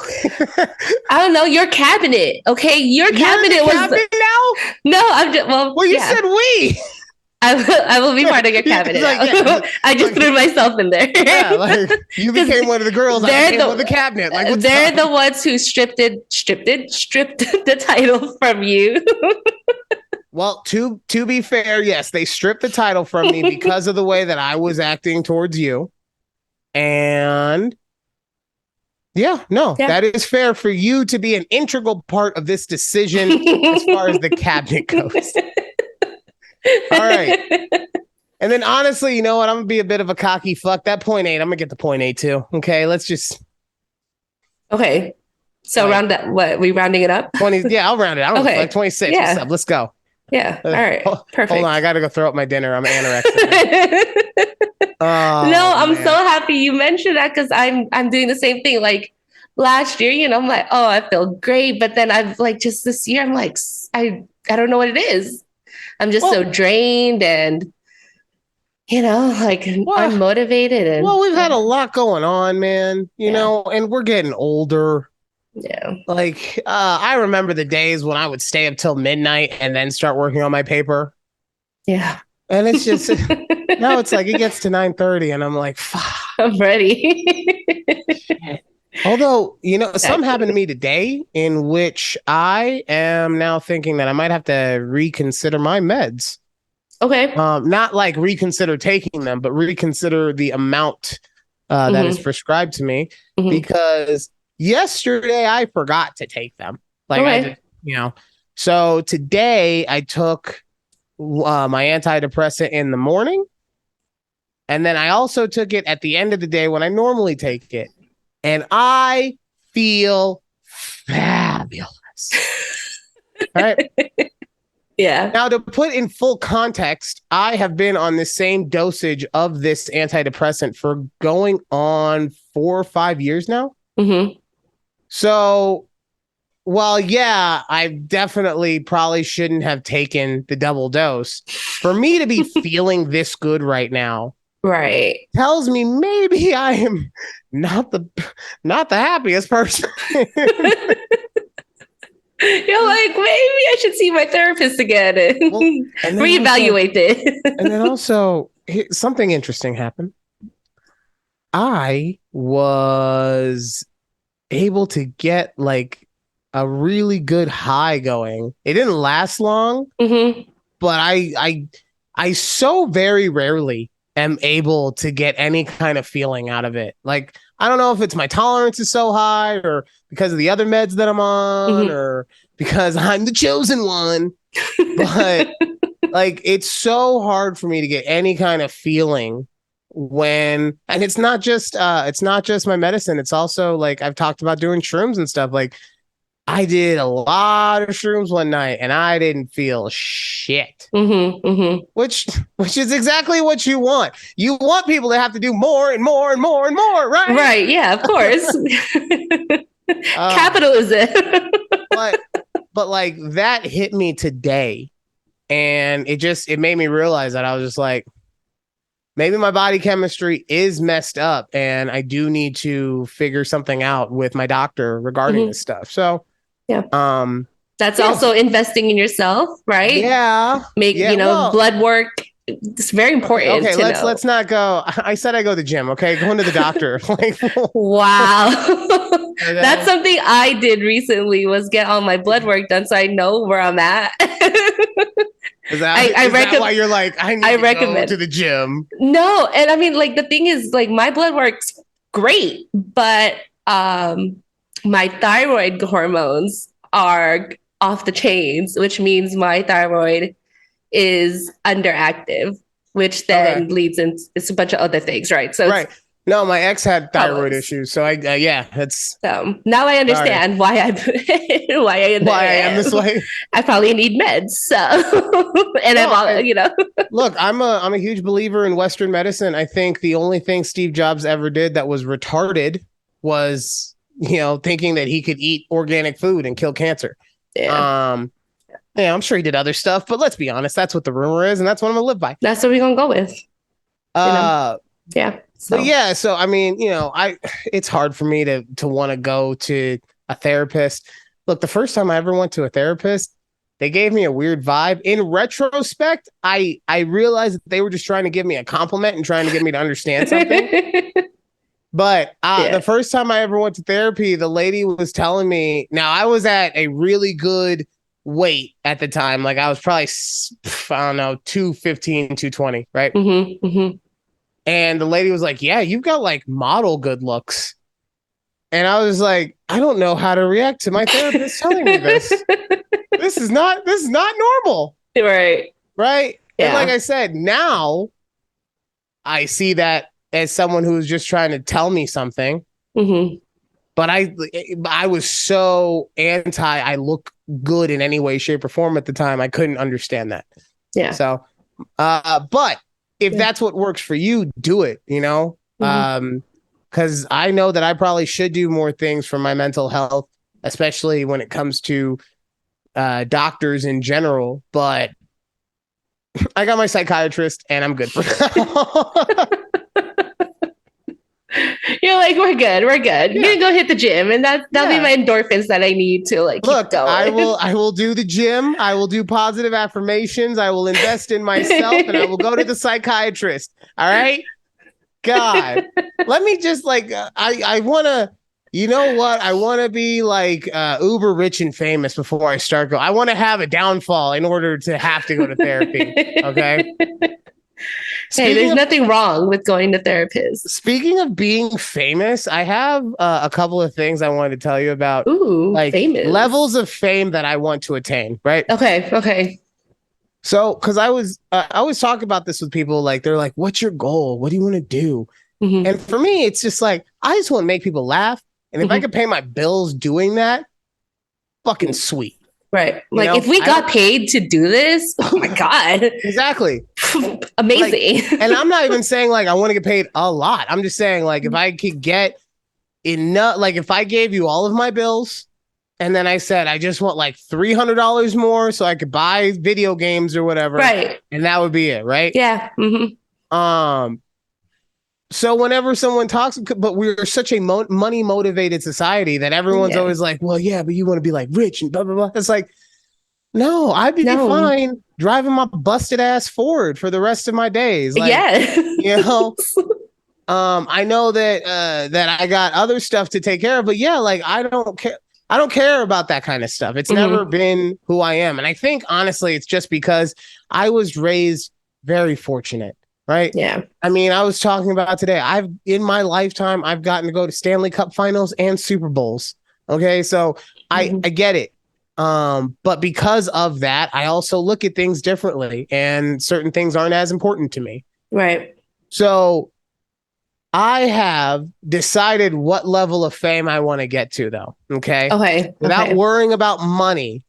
I don't know. Your cabinet. Okay. Your cabinet was cabinet now? No, I'm just you said we. I will be part of your cabinet. I just threw myself in there. Yeah, like you became one of the girls. I became one of the cabinet. Like they're the ones who stripped the title from you. Well, to be fair, yes, they stripped the title from me because of the way that I was acting towards you. And that is fair for you to be an integral part of this decision as far as the cabinet goes. All right. And then honestly, you know what? I'm gonna be a bit of a cocky fuck. That 0.8, I'm gonna get the 0.8 too. Okay, let's just. Okay. So round that. What? We rounding it up? 20. Yeah, I'll round it. I don't know, like 26. Yeah. What's up? Let's go. Yeah. All right. Perfect. Hold on. I got to go throw up my dinner. I'm anorexic. I'm so happy you mentioned that because I'm doing the same thing. Like last year, I'm like, oh, I feel great. But then I've like just this year, I'm like, I don't know what it is. I'm just so drained and, unmotivated. And we've had a lot going on, man, you know, and we're getting older. Yeah. Like, I remember the days when I would stay up till midnight and then start working on my paper. Yeah. And it's just, now it's like, it gets to 9:30 and I'm like, fuck. I'm ready. Although, some happened to me today in which I am now thinking that I might have to reconsider my meds. Okay. Not like reconsider taking them, but reconsider the amount that is prescribed to me, because yesterday I forgot to take them. Like Okay. so today I took my antidepressant in the morning, and then I also took it at the end of the day when I normally take it, and I feel fabulous. All right. Yeah. Now, to put in full context, I have been on the same dosage of this antidepressant for going on 4 or 5 years now. So, while, yeah, I definitely probably shouldn't have taken the double dose, for me to be feeling this good right now, right, tells me maybe I am not the happiest person. You're like, maybe I should see my therapist again and reevaluate it. And then also, something interesting happened. I was able to get like a really good high going. It didn't last long, but I so very rarely am able to get any kind of feeling out of it. Like, I don't know if it's my tolerance is so high, or because of the other meds that I'm on, or because I'm the chosen one. But like, it's so hard for me to get any kind of feeling and it's not just my medicine. It's also like, I've talked about doing shrooms and stuff. Like, I did a lot of shrooms one night and I didn't feel shit. Which is exactly what you want. You want people to have to do more and more and more and more, right? Right. Yeah, of course. Capitalism. but like, that hit me today, and it made me realize that I was just like, maybe my body chemistry is messed up and I do need to figure something out with my doctor regarding this stuff. So yeah. That's also investing in yourself, right? Yeah. Blood work. It's very important. Okay, let's not go. I said I go to the gym. Okay, going to the doctor. Wow. That's something I did recently, was get all my blood work done so I know where I'm at. Is that why you're like, I recommend go to the gym? No, and I mean, like, the thing is, like, my blood work's great, but my thyroid hormones are off the chains, which means my thyroid is underactive, which then leads into it's a bunch of other things, right? So right. No, my ex had thyroid issues, so that's. So now I understand why I am this way. I probably need meds, so Look, I'm a huge believer in Western medicine. I think the only thing Steve Jobs ever did that was retarded was, thinking that he could eat organic food and kill cancer. Yeah. Yeah, I'm sure he did other stuff, but let's be honest, that's what the rumor is, and that's what I'm gonna live by. That's what we're gonna go with. Yeah. So I mean, it's hard for me to want to go to a therapist. Look, the first time I ever went to a therapist, they gave me a weird vibe. In retrospect, I realized that they were just trying to give me a compliment and trying to get me to understand something. But the first time I ever went to therapy, the lady was telling me, now I was at a really good weight at the time. Like, I was probably, I don't know, 215, 220, right? And the lady was like, yeah, you've got like model good looks. And I was like, I don't know how to react to my therapist telling me this. This is not normal. Right. Right. Yeah. And like I said, now I see that as someone who's just trying to tell me something. But I was so anti I look good in any way, shape, or form at the time. I couldn't understand that. Yeah. So, but if that's what works for you, do it, because I know that I probably should do more things for my mental health, especially when it comes to doctors in general. But I got my psychiatrist and I'm good for now. You're like, we're good. Yeah. You're gonna go hit the gym, and that'll be my endorphins that I need to keep going. I will do the gym. I will do positive affirmations. I will invest in myself, and I will go to the psychiatrist. All right. God. Let me just like, I want to, you know what? I want to be like uber rich and famous before I start I want to have a downfall in order to have to go to therapy. Okay. Hey, there's Speaking of, nothing wrong with going to therapists. speaking of being famous, I have a couple of things I wanted to tell you about, Ooh, like famous. levels of fame that I want to attain. Right. Okay. Okay. So, because I always talk about this with people, like they're like, "What's your goal? What do you want to do?" Mhm. And for me, it's just like I just want to make people laugh, and if I Mhm. could pay my bills doing that, fucking sweet. Right. You Like know, if we I got don't paid to do this, oh my God. exactly. Amazing. And I'm not even saying like I want to get paid a lot. I'm just saying like if I could get enough, like if I gave you all of my bills, and then I said I just want like $300 more so I could buy video games or whatever, Right. and that would be it, right? Yeah. Um. So whenever someone talks, but we're such a money motivated society that everyone's Yeah. always like, well, yeah, but you want to be like rich and blah, blah, blah. It's like, no, I'd be No. fine driving my busted ass Ford for the rest of my days. Like, Yeah. you know, I know that, that I got other stuff to take care of, but yeah, like, I don't care. I don't care about that kind of stuff. It's never been who I am. And I think honestly, it's just because I was raised very fortunate. Right. Yeah. I mean, I was talking about today. In my lifetime, I've gotten to go to Stanley Cup finals and Super Bowls. Okay. So I get it. But because of that, I also look at things differently and certain things aren't as important to me. Right. So I have decided what level of fame I want to get to, though. Okay. Okay. Without worrying about money,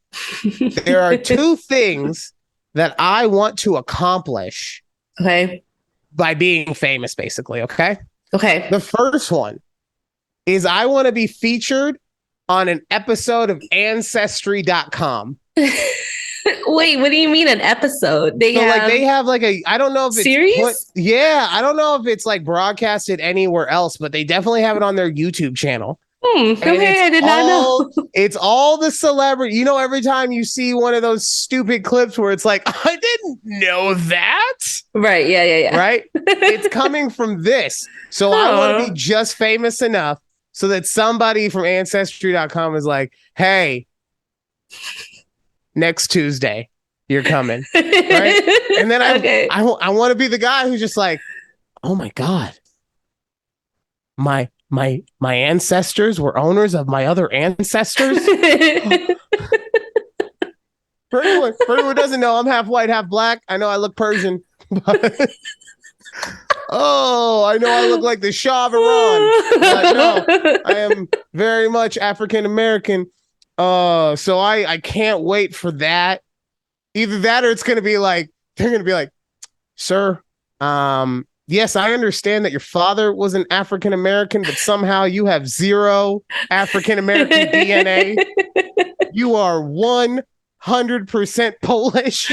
there are two things that I want to accomplish. Okay. By being famous, basically. Okay. Okay. The first one is I want to be featured on an episode of Ancestry.com. Wait, what do you mean an episode? They have like a, I don't know if it's series? Yeah, I don't know if it's like broadcasted anywhere else, but they definitely have it on their YouTube channel. Okay, I did not know. It's all the celebrity. You know, every time you see one of those stupid clips where it's like, I didn't know that. Right. Yeah. Right. It's coming from this. So I want to be just famous enough so that somebody from Ancestry.com is like, hey, next Tuesday, you're coming. Right. And then I want to be the guy who's just like, oh my God. My ancestors were owners of my other ancestors. For anyone who doesn't know, I'm half white, half black. I know I look Persian. But I know I look like the Shah of Iran. But no, I am very much African American. So I can't wait for that. Either that or it's gonna be like they're gonna be like, sir, yes, I understand that your father was an African American, but somehow you have zero African American DNA. You are 100% Polish.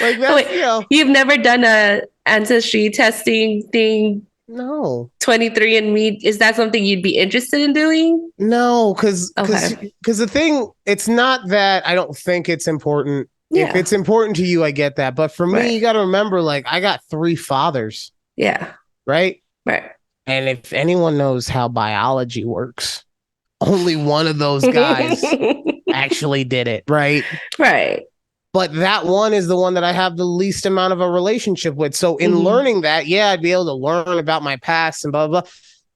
Like that. Wait, you've never done a ancestry testing thing? No. 23andMe, is that something you'd be interested in doing? No, because the thing, it's not that I don't think it's important. Yeah. If it's important to you, I get that. But for me, you got to remember, like, I got 3 fathers. Yeah. Right? Right. And if anyone knows how biology works, only one of those guys actually did it. Right? Right. But that one is the one that I have the least amount of a relationship with. So in learning that, yeah, I'd be able to learn about my past and blah, blah, blah.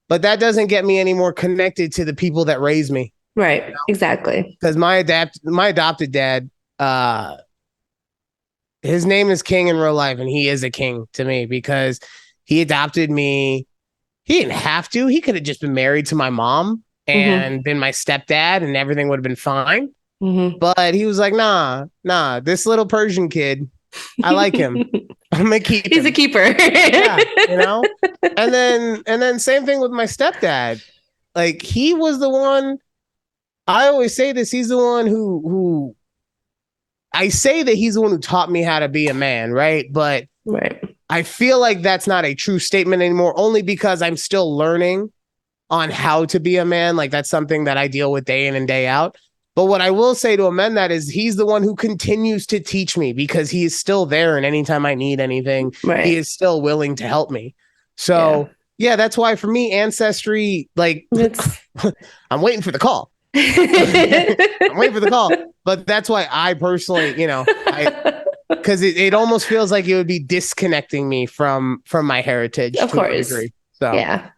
But that doesn't get me any more connected to the people that raised me. Right. You know? Exactly. Because my adopted dad, his name is King in real life, and he is a king to me because he adopted me. He didn't have to. He could have just been married to my mom and been my stepdad, and everything would have been fine. But he was like, nah, this little Persian kid, I like him. I'm gonna keep him. He's a keeper. Yeah, you know? And then same thing with my stepdad. Like, he was the one, I always say this, he's the one who I say that he's the one who taught me how to be a man, right? But I feel like that's not a true statement anymore, only because I'm still learning on how to be a man. Like, that's something that I deal with day in and day out. But what I will say to amend that is he's the one who continues to teach me because he is still there. And anytime I need anything, Right. he is still willing to help me. So yeah, that's why for me, Ancestry, like I'm waiting for the call. I'm waiting for the call. But that's why I personally, because it almost feels like it would be disconnecting me from my heritage. Of to a course. degree. So yeah.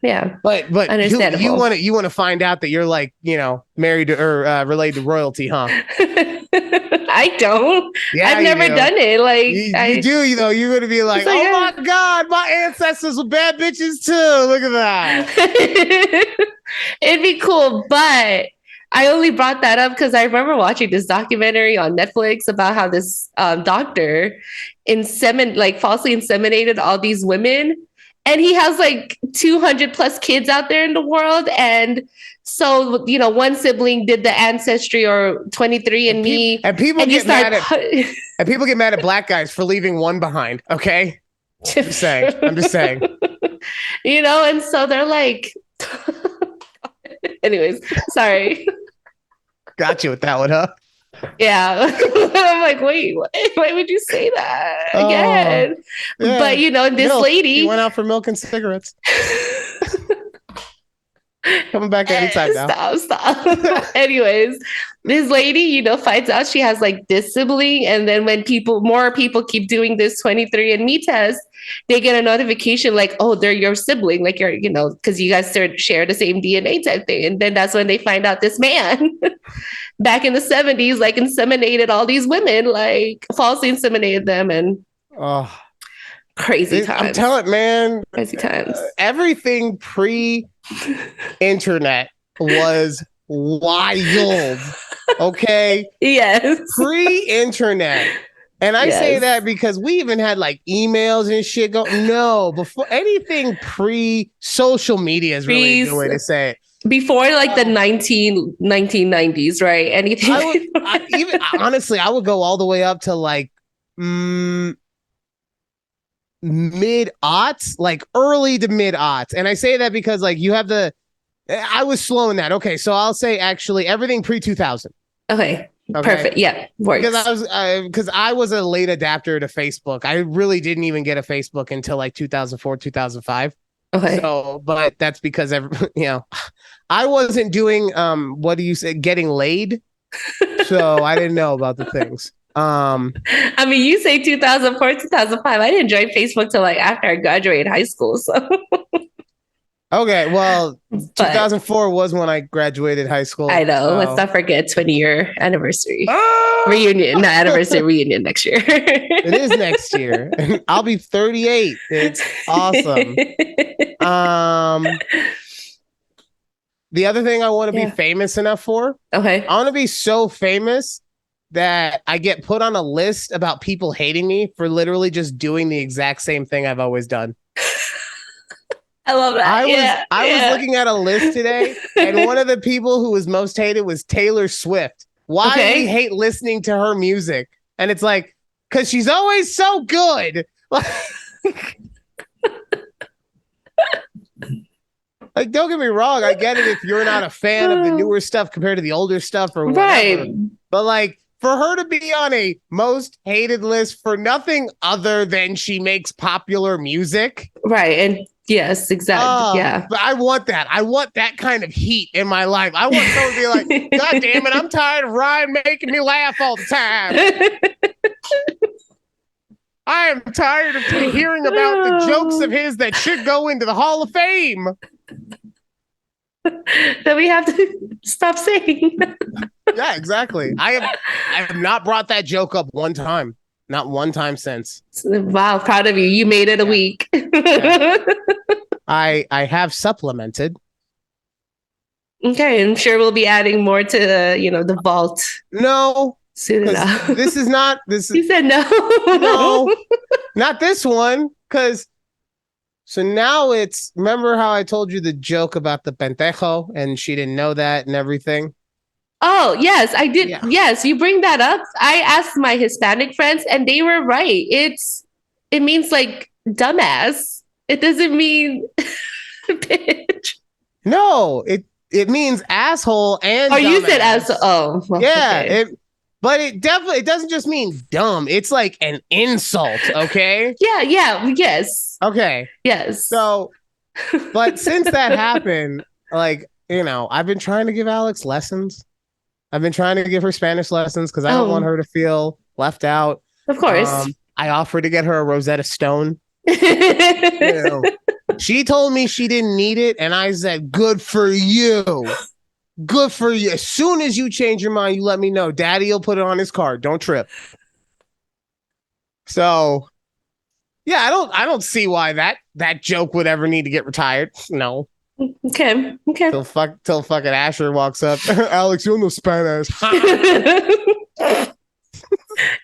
But Understandable. you want to find out that you're like, married to, or related to royalty, huh? I don't. Yeah, I've never done it. Like you do, you're gonna be like, like, oh my God, my ancestors were bad bitches too. Look at that. It'd be cool, but I only brought that up because I remember watching this documentary on Netflix about how this doctor falsely inseminated all these women. And he has like 200 plus kids out there in the world. And so, one sibling did the Ancestry or 23andMe. And people get mad at black guys for leaving one behind. Okay. I'm just saying. And so they're like, anyways, sorry. Got you with that one, huh? Yeah. I'm like, wait, why would you say that again? Yeah. But this lady he went out for milk and cigarettes. Coming back anytime now. Stop. Anyways, this lady, finds out she has like this sibling, and then when more people keep doing this 23andMe test, they get a notification like, oh, they're your sibling, like you're, because you guys share the same DNA type thing, and then that's when they find out this man. Back in the 70s, like inseminated all these women, like falsely inseminated them, and crazy times. I'm telling, man, crazy times. Everything pre-internet was wild. Okay. Yes. Pre-internet. And I say that because we even had like emails and shit before anything pre-social media is really a good way to say it. Before like the 1990s, right? Anything. Honestly, I would go all the way up to like mid-aughts, like early to mid-aughts. And I say that because like I was slow in that. Okay, so I'll say actually everything pre-2000. Okay. Perfect. Yeah, works. Because I was a late adapter to Facebook. I really didn't even get a Facebook until like 2004, 2005. Okay. So, but that's because I wasn't doing what do you say, getting laid. So I didn't know about the things. I mean, you say 2004, 2005. I didn't join Facebook till like after I graduated high school. So okay, well, 2004 was when I graduated high school. I know. So. Let's not forget 20-year anniversary reunion, not anniversary reunion next year. It is next year. I'll be 38. It's awesome. The other thing I want to be famous enough for. Okay. I want to be so famous that I get put on a list about people hating me for literally just doing the exact same thing I've always done. I love that. I was looking at a list today, and one of the people who was most hated was Taylor Swift. Why do we hate listening to her music? And it's like, because she's always so good. Like, don't get me wrong. I get it if you're not a fan of the newer stuff compared to the older stuff or whatever. Right. But like, for her to be on a most hated list for nothing other than she makes popular music. Right. And yes, exactly. Yeah. But I want that. I want that kind of heat in my life. I want someone to be like, God damn it, I'm tired of Ryan making me laugh all the time. I am tired of hearing about the jokes of his that should go into the Hall of Fame. That we have to stop saying. Yeah, exactly. I have not brought that joke up one time. Not one time since. Wow, proud of you. You made it a week. Yeah. I have supplemented. Okay, I'm sure we'll be adding more to the vault. No. Soon enough. This is not this. You said no. No, not this one. So now remember how I told you the joke about the pendejo and she didn't know that and everything? Oh, yes, I did. Yeah. Yes, you bring that up. I asked my Hispanic friends and they were right. It means like dumbass. It doesn't mean bitch. No, it It means asshole and Or you said dumbass. as oh well, Yeah, okay. but it doesn't just mean dumb. It's like an insult, okay? Yeah, yes. Okay. Yes. So, but since that happened, like, I've been trying to give Alex lessons. I've been trying to give her Spanish lessons because I don't want her to feel left out. Of course. I offered to get her a Rosetta Stone. She told me she didn't need it, and I said, good for you. Good for you. As soon as you change your mind, you let me know. Daddy will put it on his card. Don't trip. So, yeah, I don't see why that joke would ever need to get retired. No. Okay. Till fucking Asher walks up. Alex, you know Spanish.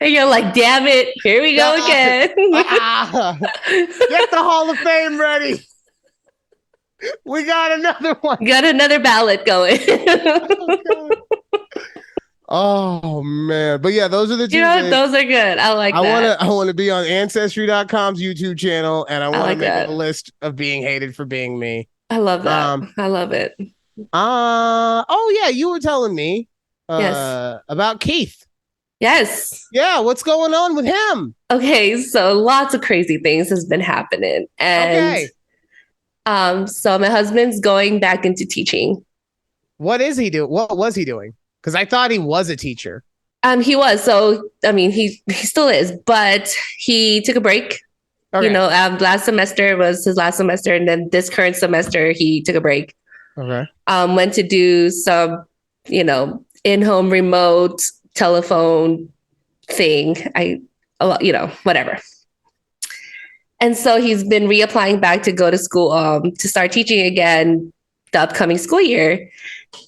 And you're like, damn it, here we go again. Get the Hall of Fame ready. We got another one. Got another ballot going. Oh man. But yeah, those are the two. Those are good. I like that. I want to be on Ancestry.com's YouTube channel, and I want to make that. a list of being hated for being me. I love that. I love it. Oh yeah, you were telling me yes. about Keith. Yes. Yeah, what's going on with him? Okay, so lots of crazy things has been happening. And so my husband's going back into teaching. What is he doing? What was he doing? Because I thought he was a teacher. He was. So I mean, he still is, but he took a break. Okay. Last semester was his last semester, and then this current semester he took a break. Okay. Went to do some, in-home remote telephone thing. Whatever. And so he's been reapplying back to go to school, to start teaching again the upcoming school year.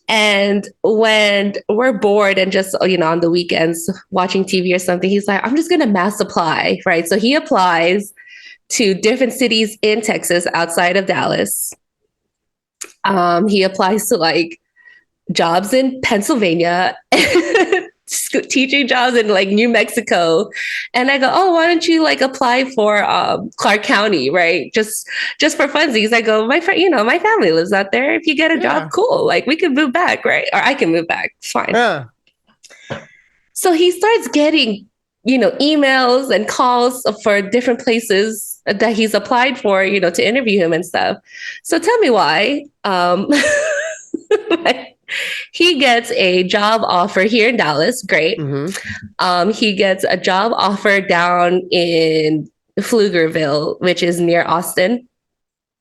And when we're bored and just, on the weekends watching TV or something, he's like, I'm just going to mass apply. Right. So he applies to different cities in Texas outside of Dallas. He applies to like jobs in Pennsylvania, teaching jobs in like New Mexico. And I go, oh, why don't you like apply for Clark County, right? Just for funsies. I go, my family lives out there. If you get a job, cool. Like we can move back, right? Or I can move back. It's fine. Yeah. So he starts getting, emails and calls for different places that he's applied for, to interview him and stuff. So tell me why. He gets a job offer here in Dallas. Great. Mm-hmm. He gets a job offer down in Pflugerville, which is near Austin.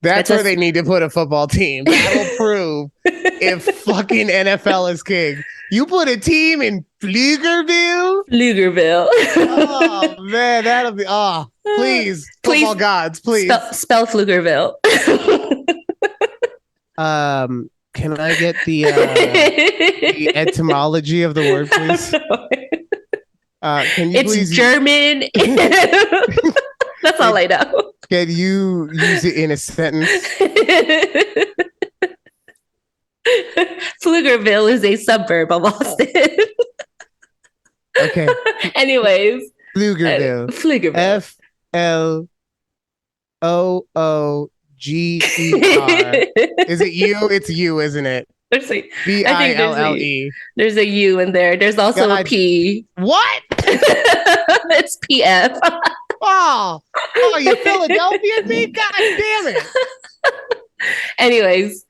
That's where they need to put a football team. That'll prove if fucking NFL is king. You put a team in Pflugerville? Pflugerville. Oh, man, that'll be... Oh, please. Football gods, please. Spell Pflugerville. Can I get the etymology of the word, please? Can you it's German. That's all I know. Can you use it in a sentence? Pflugerville is a suburb of Austin. Okay. Anyways. Pflugerville. FLOOGER. Is it you? It's you, isn't it? VILLE. There's a U in there. There's also a P. What? It's PF. Oh, you Philadelphia me? God damn it. Anyways,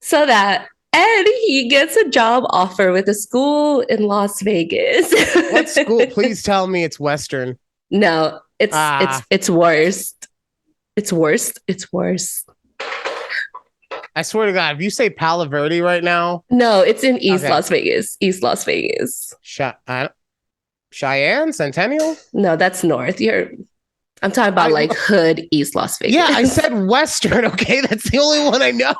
so that and he gets a job offer with a school in Las Vegas. What school? Please tell me it's Western. No, it's worst. It's worst. It's worse. I swear to God, if you say Palo Verde right now. No, it's in Las Vegas. East Las Vegas. Cheyenne? Centennial? No, that's north. I'm talking about like hood East Las Vegas. Yeah, I said Western. Okay, that's the only one I know.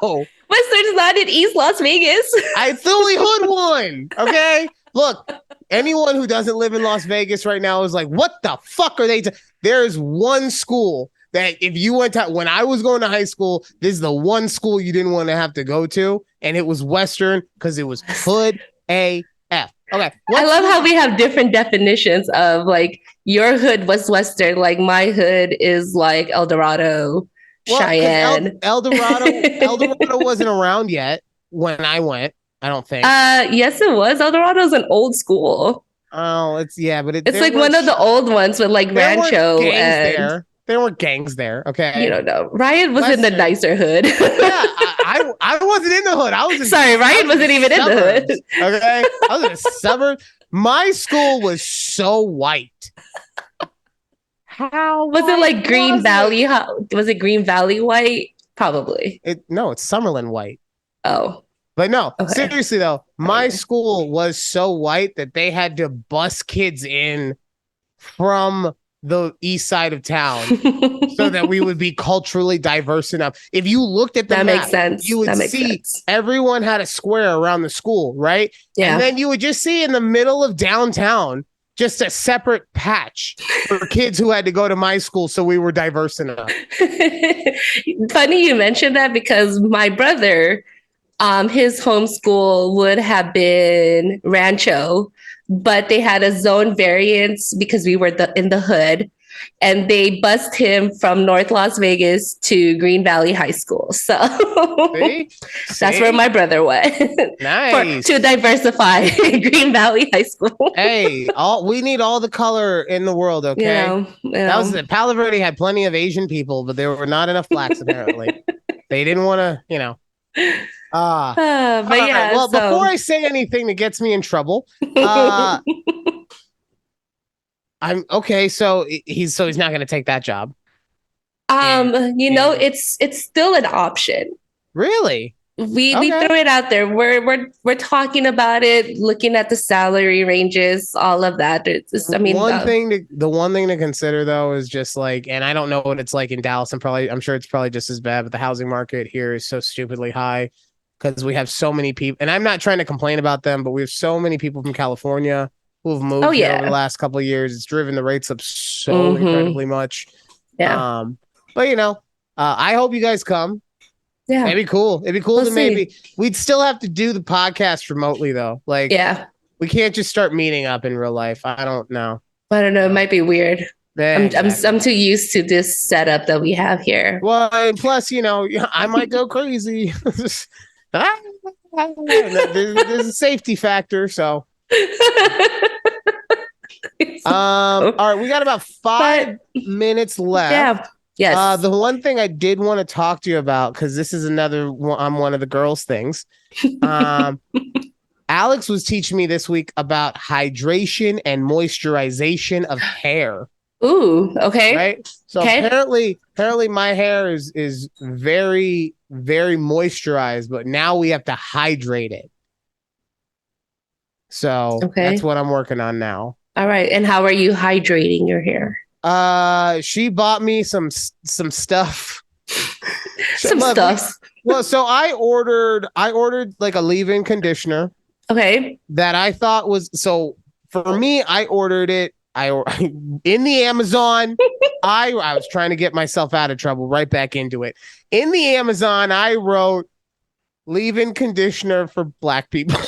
Western's not in East Las Vegas. It's the only hood one. Okay, look, anyone who doesn't live in Las Vegas right now is like, what the fuck are they? There's one school that if you went to, when I was going to high school, this is the one school you didn't want to have to go to, and it was Western because it was hood AF. Okay. I love how we have different definitions of like your hood was Western, like my hood is like El Dorado, Cheyenne. El Dorado wasn't around yet when I went. I don't think. Yes, it was. Eldorado's an old school. Oh, it's but It's like one of the old ones with like there weren't Rancho gangs and there. There were gangs there. Okay. you don't know. Ryan was in the Western. nicer hood. Yeah, I wasn't in the hood. I was in, Sorry, Ryan wasn't even in the hood. Okay, I was in a suburb. My school was so white. How Was it like Green was Valley? Was it Green Valley white? Probably. No, it's Summerlin white. Oh, But no, okay. seriously though, my Okay. school was so white that they had to bus kids in from the east side of town so that we would be culturally diverse enough. If you looked at the That map, makes sense. you would That makes see sense. everyone had a square around the school, right? Yeah. And then you would just see in the middle of downtown just a separate patch for kids who had to go to my school, so we were diverse enough. Funny you mentioned that because my brother, his homeschool would have been Rancho, but they had a zone variance because we were in the hood, and they bused him from North Las Vegas to Green Valley High School. So See? that's where my brother went. Nice. To diversify Green Valley High School. Hey, we need all the color in the world, okay? That was it. Palo Verde had plenty of Asian people, but there were not enough blacks apparently. They didn't want to, but right. yeah. Well, before I say anything that gets me in trouble, I'm okay. So he's not going to take that job. It's still an option. Really? We threw it out there. We're talking about it, looking at the salary ranges, all of that. It's just, the one thing to consider though is just like, and I don't know what it's like in Dallas. I'm sure it's probably just as bad, but the housing market here is so stupidly high because we have so many people, and I'm not trying to complain about them, but we have so many people from California who have moved here over the last couple of years. It's driven the rates up so incredibly much. Yeah. But I hope you guys come. Yeah. It'd be cool. It'd be cool to maybe we'd still have to do the podcast remotely though. Like, yeah, we can't just start meeting up in real life. I don't know. It might be weird. Yeah, exactly. I'm too used to this setup that we have here. Well, and plus, I might go crazy. There's a safety factor, so. All right, we got about 5 minutes left. Yeah. Yes. The one thing I did want to talk to you about, because this is another one of the girls' things. Alex was teaching me this week about hydration and moisturization of hair. Ooh, okay. Right. So apparently my hair is very, very moisturized, but now we have to hydrate it. So that's what I'm working on now. All right. And how are you hydrating your hair? She bought me some stuff. Some stuff. Well, so I ordered like a leave-in conditioner. Okay. That I thought was, so for me, I ordered it. In the Amazon. I was trying to get myself out of trouble, right back into it. In the Amazon, I wrote leave-in conditioner for black people.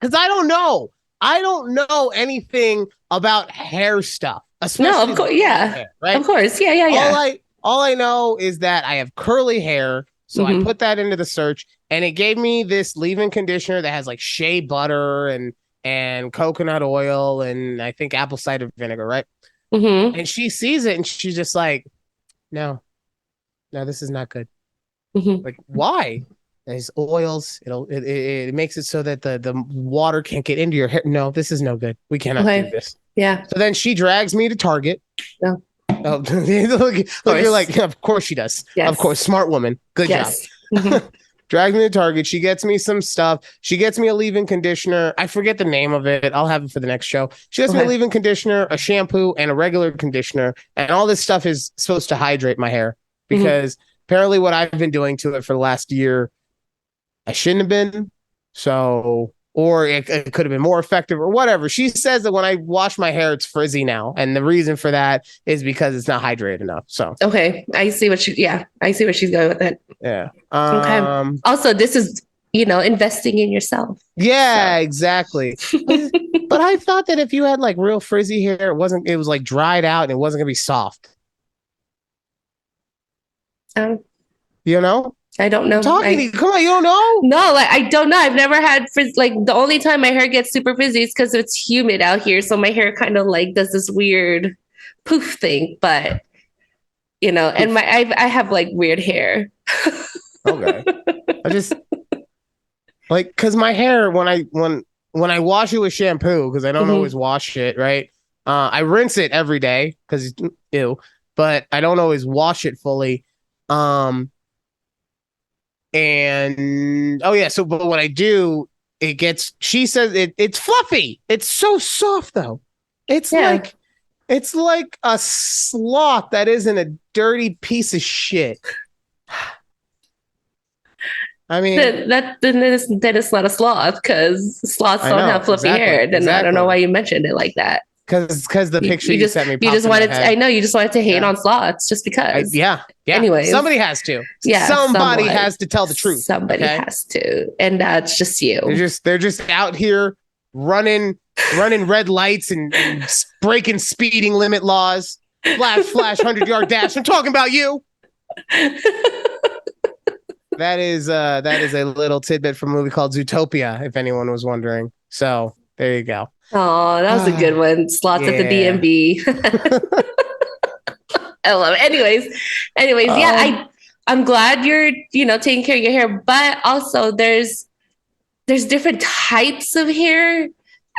Because I don't know anything about hair stuff. No, of course, yeah. Hair, right? Of course. Yeah. All I know is that I have curly hair. So I put that into the search and it gave me this leave-in conditioner that has like shea butter and coconut oil and I think apple cider vinegar, right? Mm-hmm. And she sees it and she's just like, no, this is not good. Mm-hmm. Like, why? There's oils. It makes it so that the water can't get into your hair. No, this is no good. We cannot do this. Yeah. So then she drags me to Target. No. Oh, look, you're like, of course she does. Yes. Of course, smart woman. Good job. Mm-hmm. Drags me to Target. She gets me some stuff. She gets me a leave-in conditioner. I forget the name of it. I'll have it for the next show. She gets me a leave-in conditioner, a shampoo, and a regular conditioner. And all this stuff is supposed to hydrate my hair because apparently what I've been doing to it for the last year, I shouldn't have been. So, or it could have been more effective or whatever. She says that when I wash my hair, it's frizzy now. And the reason for that is because it's not hydrated enough. So, okay. I see where she's going with it. Yeah. Okay. Also, this is, investing in yourself. Yeah, so. Exactly. But I thought that if you had like real frizzy hair, it was like dried out and it wasn't going to be soft. I don't know. I'm talking to you. Come on, you don't know? No, like I don't know. I've never had like the only time my hair gets super frizzy is because it's humid out here. So my hair kind of like does this weird poof thing. But and I have like weird hair. Okay. I just like because my hair when I wash it with shampoo, because I don't always wash it, right? I rinse it every day because ew, but I don't always wash it fully. And oh yeah, so but what I do, she says it's fluffy. It's so soft though. It's like a sloth that isn't a dirty piece of shit. I mean, then it's not a sloth because sloths don't have fluffy hair. Then I don't know why you mentioned it like that. Because the picture you sent me, you just wanted. I know you just wanted to hate on sloths just because. Yeah. Anyway, somebody has to. Yeah, somebody has to tell the truth. Somebody has to, and that's just you. They're just out here running red lights and breaking speeding limit laws. Flash, 100-yard dash. I'm talking about you. That is a little tidbit from a movie called Zootopia, if anyone was wondering. So there you go. Oh, that was a good one. Slots at the DMV. I love it. Anyways, yeah, I'm glad you're, taking care of your hair, but also there's different types of hair.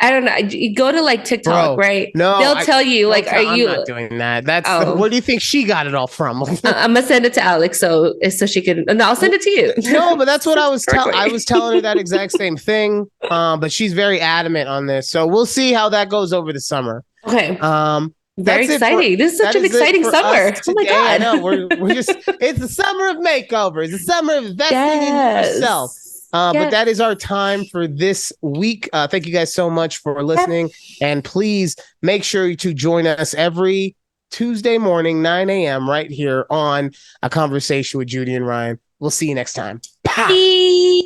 I don't know. You go to like TikTok, right? No, they'll tell you like, I'm not doing that. That's where do you think she got it all from? I'm gonna send it to Alex so she can. No, I'll send it to you. No, but that's what I was telling. I was telling her that exact same thing. But she's very adamant on this, so we'll see how that goes over the summer. Okay. Very exciting. This is such an exciting summer. Oh my God. I know. We're just. It's the summer of makeovers. The summer of investing in yourself. But that is our time for this week. Thank you guys so much for listening. And please make sure to join us every Tuesday morning, 9 a.m. right here on A Conversation with Judy and Ryan. We'll see you next time. Bye.